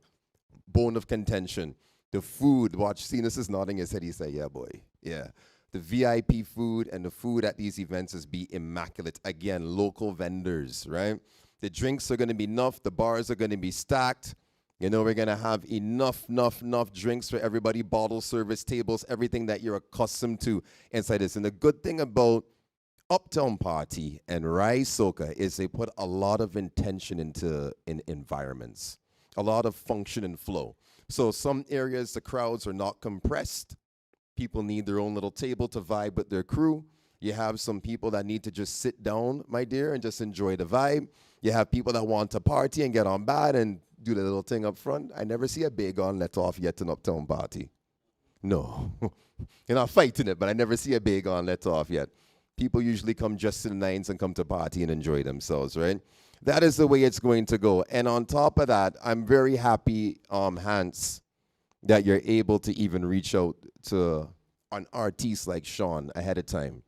bone of contention. The food, watch, Cenas is nodding his head. He said, yeah, boy, yeah. The VIP food and the food at these events is be immaculate. Again, local vendors, right? The drinks are going to be enough. The bars are going to be stacked. You know, we're going to have enough drinks for everybody, bottle service, tables, everything that you're accustomed to inside this. And the good thing about Uptown Party and Rise Soca is they put a lot of intention into environments, a lot of function and flow. So some areas, the crowds are not compressed. People need their own little table to vibe with their crew. You have some people that need to just sit down, my dear, and just enjoy the vibe. You have people that want to party and get on bad and do the little thing up front. I never see a 𝑏𝑎𝑐𝑜𝑛 let off yet in Uptown Party. No. You're not fighting it, but I never see a 𝑏𝑎𝑐𝑜𝑛 let off yet. People usually come just to the nines and come to party and enjoy themselves, right? That is the way it's going to go. And on top of that, I'm very happy, Hans, that you're able to even reach out to an artist like Sean ahead of time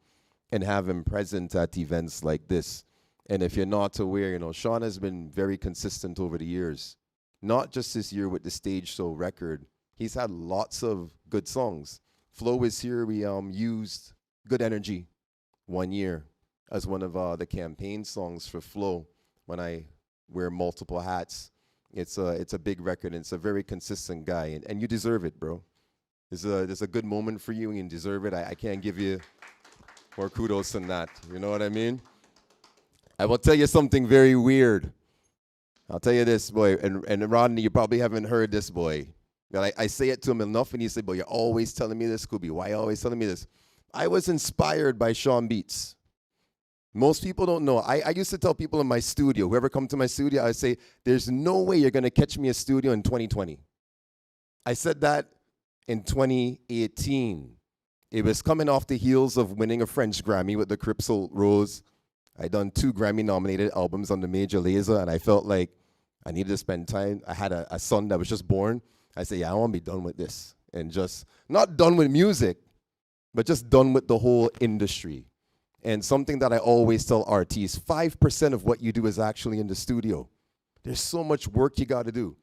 and have him present at events like this. And if you're not aware, you know, Sean has been very consistent over the years. Not just this year with the Stage Show record. He's had lots of good songs. Flo is here. We used Good Energy one year as one of the campaign songs for Flo when I wear multiple hats. It's a big record, and it's a very consistent guy, and you deserve it, bro. There's a good moment for you, and you deserve it. I can't give you more kudos than that. You know what I mean? I will tell you something very weird. I'll tell you this, boy, and Rodney, you probably haven't heard this, boy. But I say it to him enough, and he said, boy, you're always telling me this, Scooby. Why are you always telling me this? I was inspired by Sean Beats. Most people don't know. I used to tell people in my studio, whoever come to my studio, I say, there's no way you're going to catch me a studio in 2020. I said that in 2018. It was coming off the heels of winning a French Grammy with the Cripsel Rose. I done 2 Grammy-nominated albums on the Major Lazer, and I felt like I needed to spend time. I had a son that was just born. I said, yeah, I want to be done with this. and just not done with music, but just done with the whole industry. And something that I always tell artists, 5% of what you do is actually in the studio. There's so much work you got to do.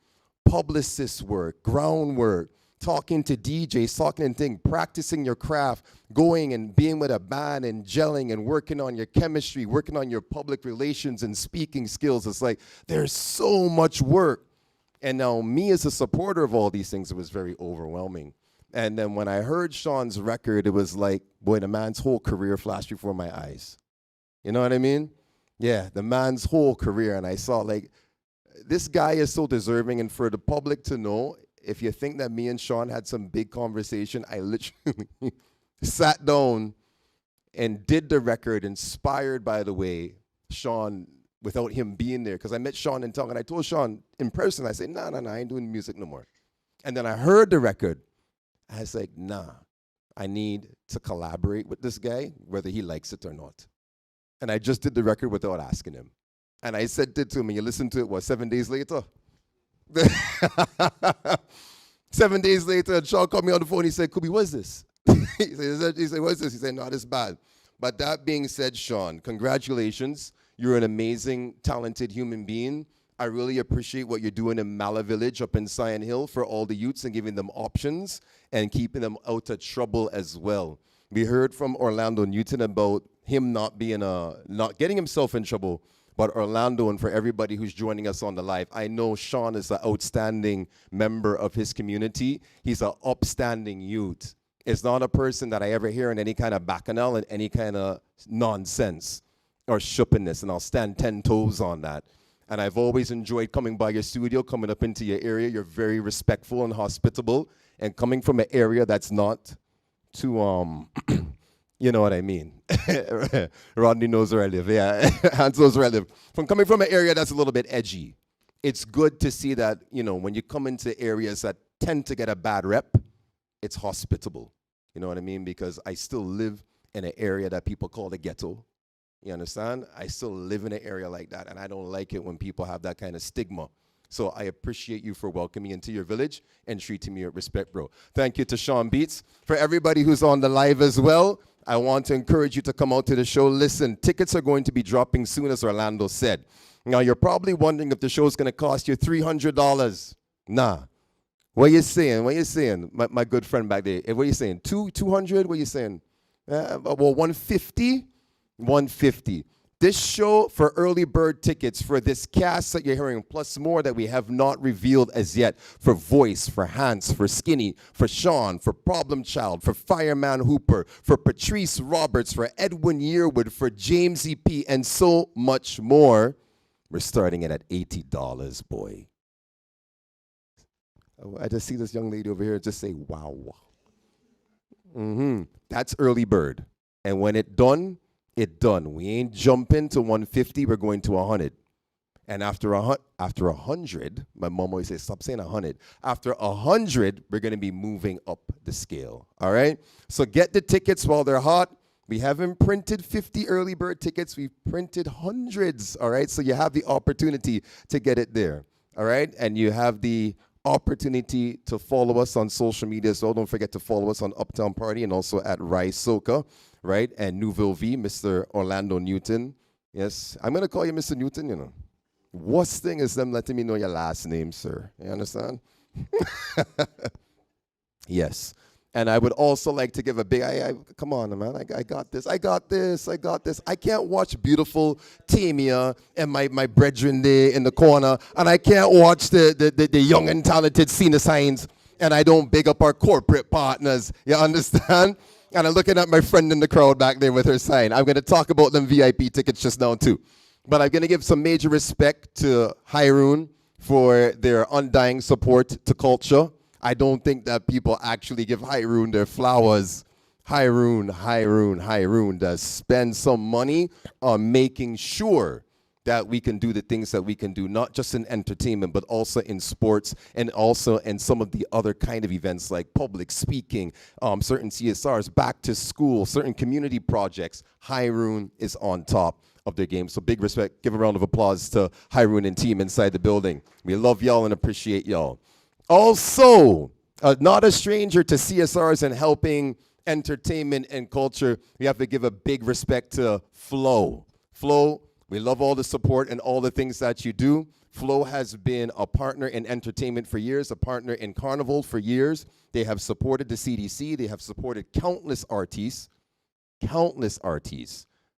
Publicist work, groundwork, talking to DJs, talking and things, practicing your craft, going and being with a band and gelling and working on your chemistry, working on your public relations and speaking skills. It's like there's so much work. And now me as a supporter of all these things, it was very overwhelming. And then when I heard Sean's record, it was like, boy, the man's whole career flashed before my eyes. You know what I mean? Yeah, the man's whole career. And I saw like, this guy is so deserving. And for the public to know, if you think that me and Sean had some big conversation, I literally sat down and did the record, inspired by the way Sean, without him being there. Because I met Sean in town, and I told Sean in person, I said, nah, I ain't doing music no more. And then I heard the record. I was like, nah, I need to collaborate with this guy, whether he likes it or not. And I just did the record without asking him. And I said it to him, and you listened to it, what, 7 days later? 7 days later, Sean called me on the phone. He said, Kubi, what's this? he said, what's this? He said, no, this is bad. But that being said, Sean, congratulations. You're an amazing, talented human being. I really appreciate what you're doing in Mala Village up in Sion Hill for all the youths and giving them options and keeping them out of trouble as well. We heard from Orlando Newton about him not getting himself in trouble. But Orlando, and for everybody who's joining us on the live, I know Sean is an outstanding member of his community. He's an upstanding youth. It's not a person that I ever hear in any kind of bacchanal and any kind of nonsense or shoppiness, and I'll stand 10 toes on that. And I've always enjoyed coming by your studio, coming up into your area. You're very respectful and hospitable, and coming from an area that's not too, you know what I mean. Rodney knows where I live. Yeah, Hans knows where I live. From coming from an area that's a little bit edgy, it's good to see that, you know, when you come into areas that tend to get a bad rep, it's hospitable. You know what I mean? Because I still live in an area that people call the ghetto. You understand? I still live in an area like that, and I don't like it when people have that kind of stigma. So I appreciate you for welcoming me into your village and treating me with respect, bro. Thank you to Sean Beats. For everybody who's on the live as well, I want to encourage you to come out to the show. Listen, tickets are going to be dropping soon, as Orlando said. Now, you're probably wondering if the show is going to cost you $300. Nah. What are you saying? What are you saying? My good friend back there. What are you saying? 200? What are you saying? Well, 150? 150. This show, for early bird tickets for this cast that you're hearing, plus more that we have not revealed as yet, for Voice, for Hans, for Skinny, for Sean, for Problem Child, for Fireman Hooper, for Patrice Roberts, for Edwin Yearwood, for James E.P., and so much more, we're starting it at $80, boy. I just see this young lady over here just say, wow. That's early bird. And when it done, we ain't jumping to 150, we're going to 100. And after 100, my mom always says, stop saying 100. After 100, we're going to be moving up the scale, all right? So get the tickets while they're hot. We haven't printed 50 early bird tickets. We've printed hundreds, all right? So you have the opportunity to get it there, all right? And you have the opportunity to follow us on social media. So don't forget to follow us on Uptown Party and also at Rice Soca, right? And Nouvelle Vie, Mr. Orlando Newton. Yes, I'm going to call you Mr. Newton, you know. Worst thing is them letting me know your last name, sir. You understand? Yes. And I would also like to give a big, come on, man, I got this. I can't watch beautiful Tamia and my brethren there in the corner, and I can't watch the young and talented Cena Signs, and I don't big up our corporate partners. You understand? And I'm looking at my friend in the crowd back there with her sign. I'm going to talk about them VIP tickets just now, too. But I'm going to give some major respect to 𝘱 for their undying support to culture. I don't think that people actually give 𝘱 their flowers. 𝘱 does spend some money on making sure that we can do the things that we can do, not just in entertainment, but also in sports and also in some of the other kind of events like public speaking, certain CSRs, back to school, certain community projects. 𝘱 is on top of their game. So big respect. Give a round of applause to 𝘱 and team inside the building. We love y'all and appreciate y'all. Also, not a stranger to CSRs and helping entertainment and culture. We have to give a big respect to 𝘊𝑜. 𝘊𝑜, we love all the support and all the things that you do. 𝘊𝑜 has been a partner in entertainment for years, a partner in Carnival for years. They have supported the CDC. They have supported countless artists.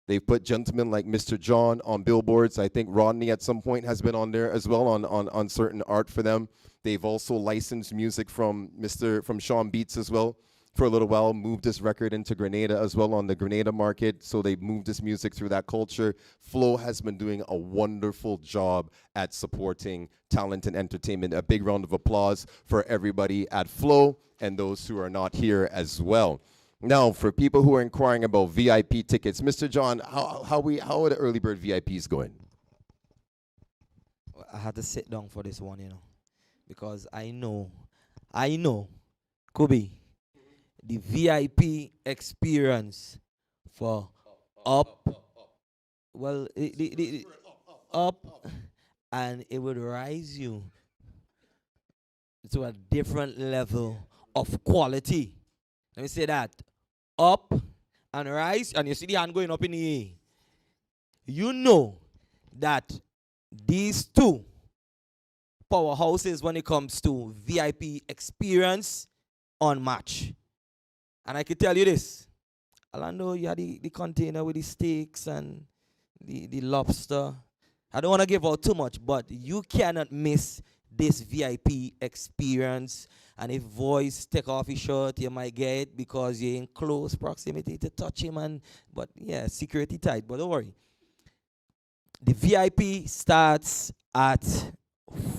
They've put gentlemen like Mr. John on billboards. I think Rodney at some point has been on there as well on certain art for them. They've also licensed music from Sean Beats as well for a little while, moved this record into Grenada as well on the Grenada market. So they moved this music through that culture. 𝘊𝑜 has been doing a wonderful job at supporting talent and entertainment. A big round of applause for everybody at 𝘊𝑜 and those who are not here as well. Now, for people who are inquiring about VIP tickets, Mr. John, how are the early bird VIPs going? I had to sit down for this one, because I know, Kobe, the VIP experience for up, and it would rise you to a different level of quality. Let me say that. Up and rise, and you see the hand going up in the air. You know that these two powerhouses when it comes to VIP experience unmatched. And I can tell you this. Orlando, you had the container with the steaks and the lobster. I don't want to give out too much, but you cannot miss this VIP experience. And if voice take off his shirt, you might get it because you're in close proximity to touch him. But yeah, security tight, but don't worry. The VIP starts at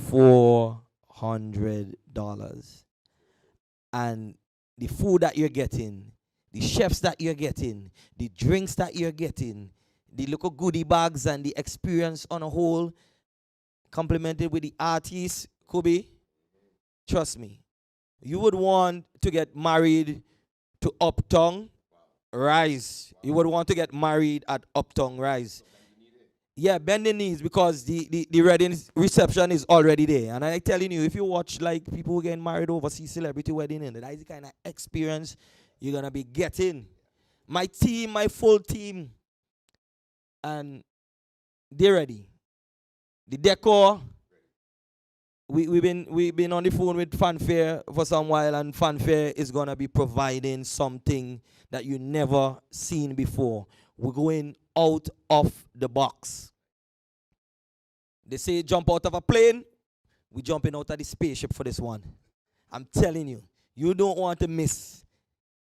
$400. And the food that you're getting, the chefs that you're getting, the drinks that you're getting, the little goodie bags and the experience on a whole, complemented with the artists, Kobe, trust me, you would want to get married to Uptown Rise. You would want to get married at Uptown Rise. Yeah, bend the knees because the wedding reception is already there. And I'm telling you, if you watch like people who getting married overseas celebrity wedding, and that is the kind of experience you're going to be getting. My team, my full team, and they're ready. The decor, we've been on the phone with Fanfare for some while, and Fanfare is going to be providing something that you never seen before. We're going out of the box. They say jump out of a plane. We're jumping out of the spaceship for this one. I'm telling you, you don't want to miss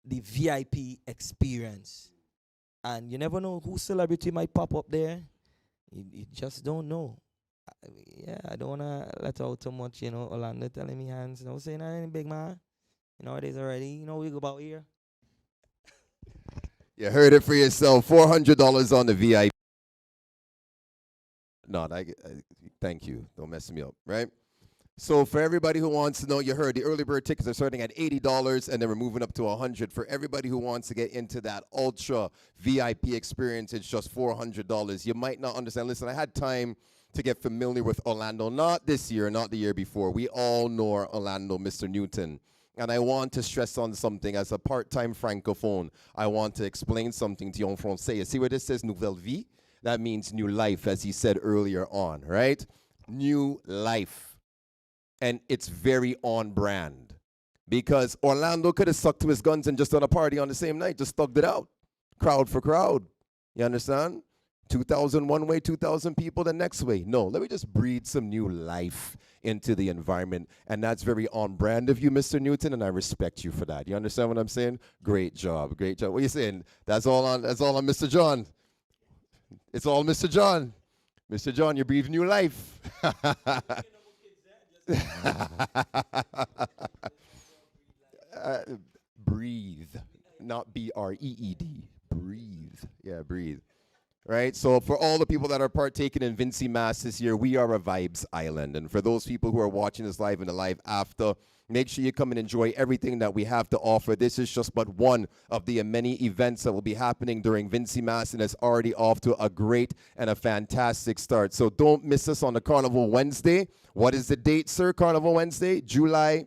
the VIP experience. And you never know who celebrity might pop up there. You just don't know. Yeah, I don't want to let out too much, Orlando telling me hands. Don't say nothing, big man. You know it is already. We go about here. You heard it for yourself. $400 on the VIP. No, thank you. Don't mess me up, right? So for everybody who wants to know, you heard the early bird tickets are starting at $80, and then we're moving up to $100. For everybody who wants to get into that ultra VIP experience, it's just $400. You might not understand. Listen, I had time to get familiar with Orlando. Not this year, not the year before. We all know Orlando, Mr. Newton. And I want to stress on something. As a part-time francophone, I want to explain something to you en français. You see where this says nouvelle vie? That means new life, as he said earlier on, right? New life. And it's very on brand. Because Orlando could have stuck to his guns and just done a party on the same night, just thugged it out. Crowd for crowd. You understand? 2,000 one way, 2,000 people the next way. No, let me just breathe some new life into the environment. And that's very on brand of you, Mr. Newton, and I respect you for that. You understand what I'm saying? Great job, great job. What are you saying? That's all on Mr. John. It's all Mr. John. Mr. John, you breathe new life. Breathe, not B-R-E-E-D. Breathe. Yeah, breathe. Right, so for all the people that are partaking in Vincy Mass this year, we are a vibes island. And for those people who are watching this live and the live after, make sure you come and enjoy everything that we have to offer. This is just but one of the many events that will be happening during Vincy Mass, and it's already off to a great and a fantastic start. So don't miss us on the Carnival Wednesday. What is the date, sir? Carnival Wednesday, July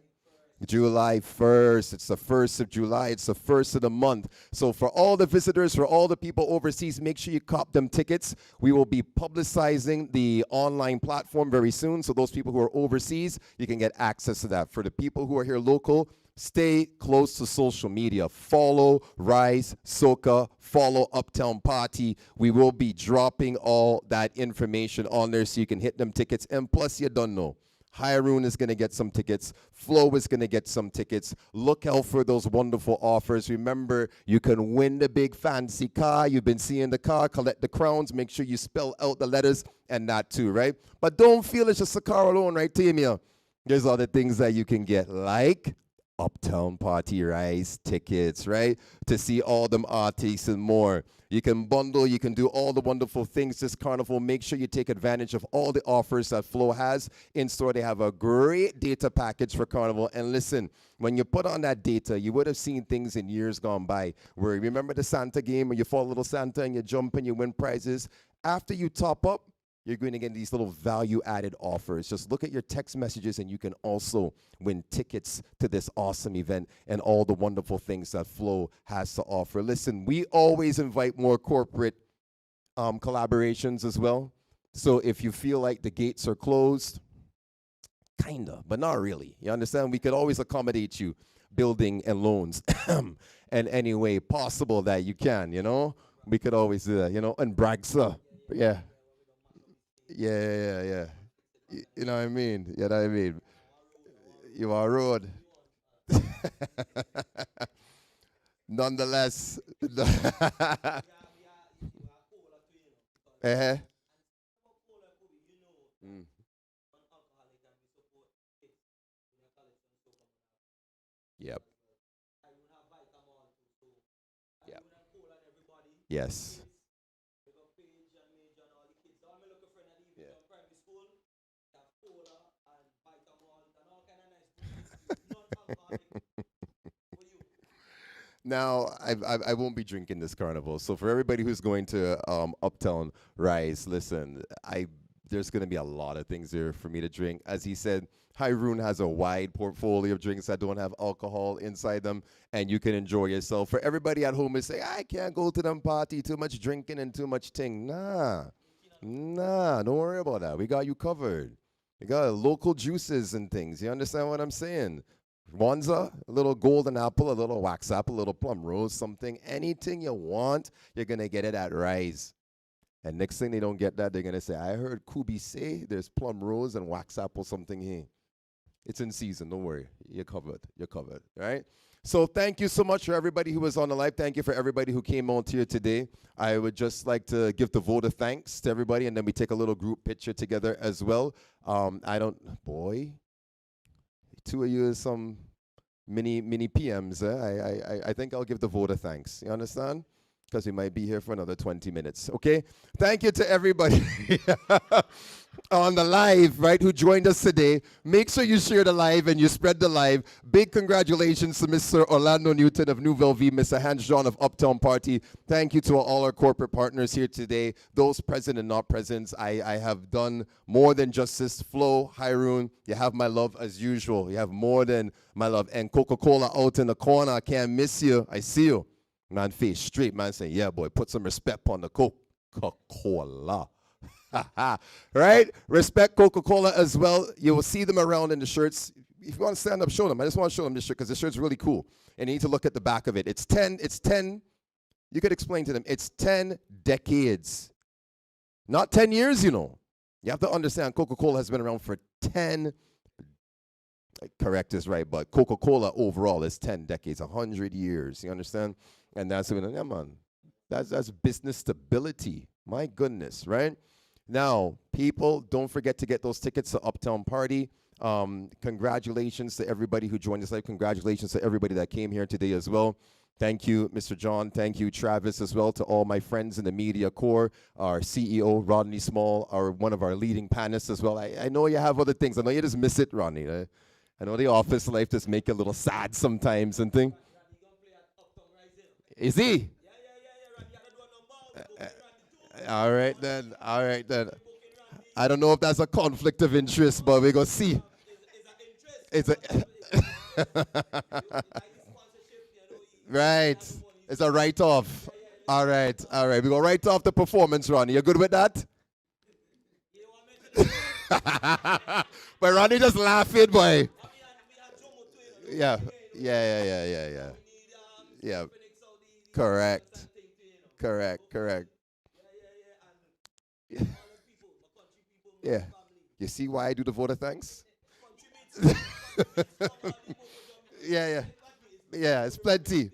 July 1st. It's the 1st of July. It's the 1st of the month. So for all the visitors, for all the people overseas, make sure you cop them tickets. We will be publicizing the online platform very soon. So those people who are overseas, you can get access to that. For the people who are here local, stay close to social media. Follow Rise Soca. Follow Uptown Party. We will be dropping all that information on there so you can hit them tickets. And plus, you don't know. 𝘰𝑟𝑠 is going to get some tickets. 𝘊𝑜 is going to get some tickets. Look out for those wonderful offers. Remember, you can win the big fancy car. You've been seeing the car. Collect the crowns. Make sure you spell out the letters and that too, right? But don't feel it's just a car alone, right, Timia? There's other things that you can get, like Uptown Party Rise tickets, right? To see all them artists and more. You can bundle, you can do all the wonderful things this carnival. Make sure you take advantage of all the offers that 𝘊𝑜 has in store. They have a great data package for carnival. And listen, when you put on that data, you would have seen things in years gone by where, remember the Santa game where you follow little Santa and you jump and you win prizes? After you top up, you're going to get these little value-added offers. Just look at your text messages, and you can also win tickets to this awesome event and all the wonderful things that 𝘊𝑜 has to offer. Listen, we always invite more corporate collaborations as well. So if you feel like the gates are closed, kind of, but not really. You understand? We could always accommodate you, building and loans, and any way possible that you can, you know? We could always do that, you know? And bragsa, yeah. Yeah. You know what I mean? You know what I mean? You are road. Nonetheless. Mm. Yep. Yep. Yes. Now, I won't be drinking this carnival. So for everybody who's going to Uptown Rise, listen, there's going to be a lot of things there for me to drink. As he said, 𝘰𝑟𝑠 has a wide portfolio of drinks that don't have alcohol inside them, and you can enjoy yourself. For everybody at home who say, I can't go to them party, too much drinking and too much thing. Nah, don't worry about that. We got you covered. We got local juices and things. You understand what I'm saying? Wanza, a little golden apple, a little wax apple, a little plum rose, something, anything you want, you're going to get it at Rise. And next thing they don't get that, they're going to say, I heard Kubi say there's plum rose and wax apple something here. It's in season, don't worry. You're covered, right? So thank you so much for everybody who was on the live. Thank you for everybody who came on here today. I would just like to give the vote of thanks to everybody, and then we take a little group picture together as well. Two of you is some mini PMs. I think I'll give the vote of thanks. You understand? Because we might be here for another 20 minutes. Okay? Thank you to everybody on the live, right, who joined us today. Make sure you share the live and you spread the live. Big congratulations to Mr. Orlando Newton of Nouvelle Vie, Mr. Hans John of Uptown Party. Thank you to all our corporate partners here today, those present and not present. I have done more than just this. 𝘊𝑜, 𝘰𝑟𝑠, you have my love as usual. You have more than my love. And Coca-Cola out in the corner, I can't miss you. I see you. Man face straight, man saying, yeah, boy, put some respect on the Coca-Cola. Right? Respect Coca-Cola as well. You will see them around in the shirts. If you want to stand up, show them. I just want to show them this shirt because the shirt's really cool. And you need to look at the back of it. It's 10, you could explain to them, it's 10 decades. Not 10 years, you know. You have to understand Coca-Cola has been around for 10, correct is right, but Coca-Cola overall is 10 decades, 100 years. You understand? And that's, yeah, man, that's business stability. My goodness, right? Now, people, don't forget to get those tickets to Uptown Party. Congratulations to everybody who joined us live. Congratulations to everybody that came here today as well. Thank you, Mr. John. Thank you, Travis, as well, to all my friends in the media corps, our CEO, Rodney Small, one of our leading panelists as well. I know you have other things. I know you just miss it, Rodney. I know the office life just make you a little sad sometimes and things. Is he? All right then. I don't know if that's a conflict of interest, but we're going to see. It's a Right. It's a write-off. All right. All right. We go write off the performance, Ronnie. You good with that? But Ronnie just laughing, boy. Yeah. Yeah. Correct. Correct. Yeah. You see why I do the vote of thanks? Yeah. It's plenty.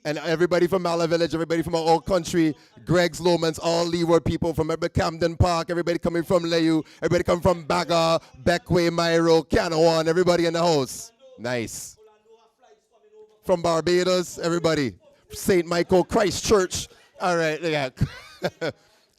And everybody from Mala Village, everybody from our old country, Greg's, Lomans, all Leeward people from Camden Park, everybody coming from Layou, everybody coming from Baga, Beckway, Myro, Canawan, everybody in the house. Nice. From Barbados, everybody. St. Michael, Christchurch. All right, yeah.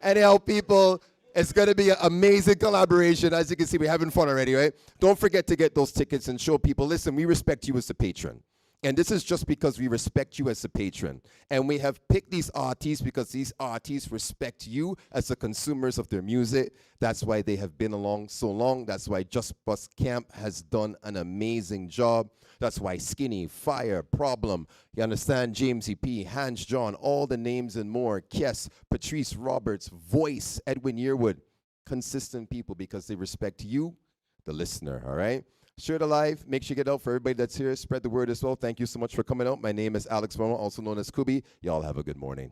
Anyhow, people, it's going to be an amazing collaboration. As you can see, we're having fun already, right? Don't forget to get those tickets and show people, listen, we respect you as a patron. And this is just because we respect you as a patron. And we have picked these artists because these artists respect you as the consumers of their music. That's why they have been along so long. That's why Just Bus Camp has done an amazing job. That's why Skinny, Fire, Problem, you understand, 𝑗amesy_P, Hans John, all the names and more, Kes, Patrice Roberts, Voice, Edwin Yearwood, consistent people because they respect you, the listener, all right? Share the live. Make sure you get out for everybody that's here. Spread the word as well. Thank you so much for coming out. My name is Alex Momo, also known as 𝐶𝘰𝑝𝘺𝑟𝘠. Y'all have a good morning.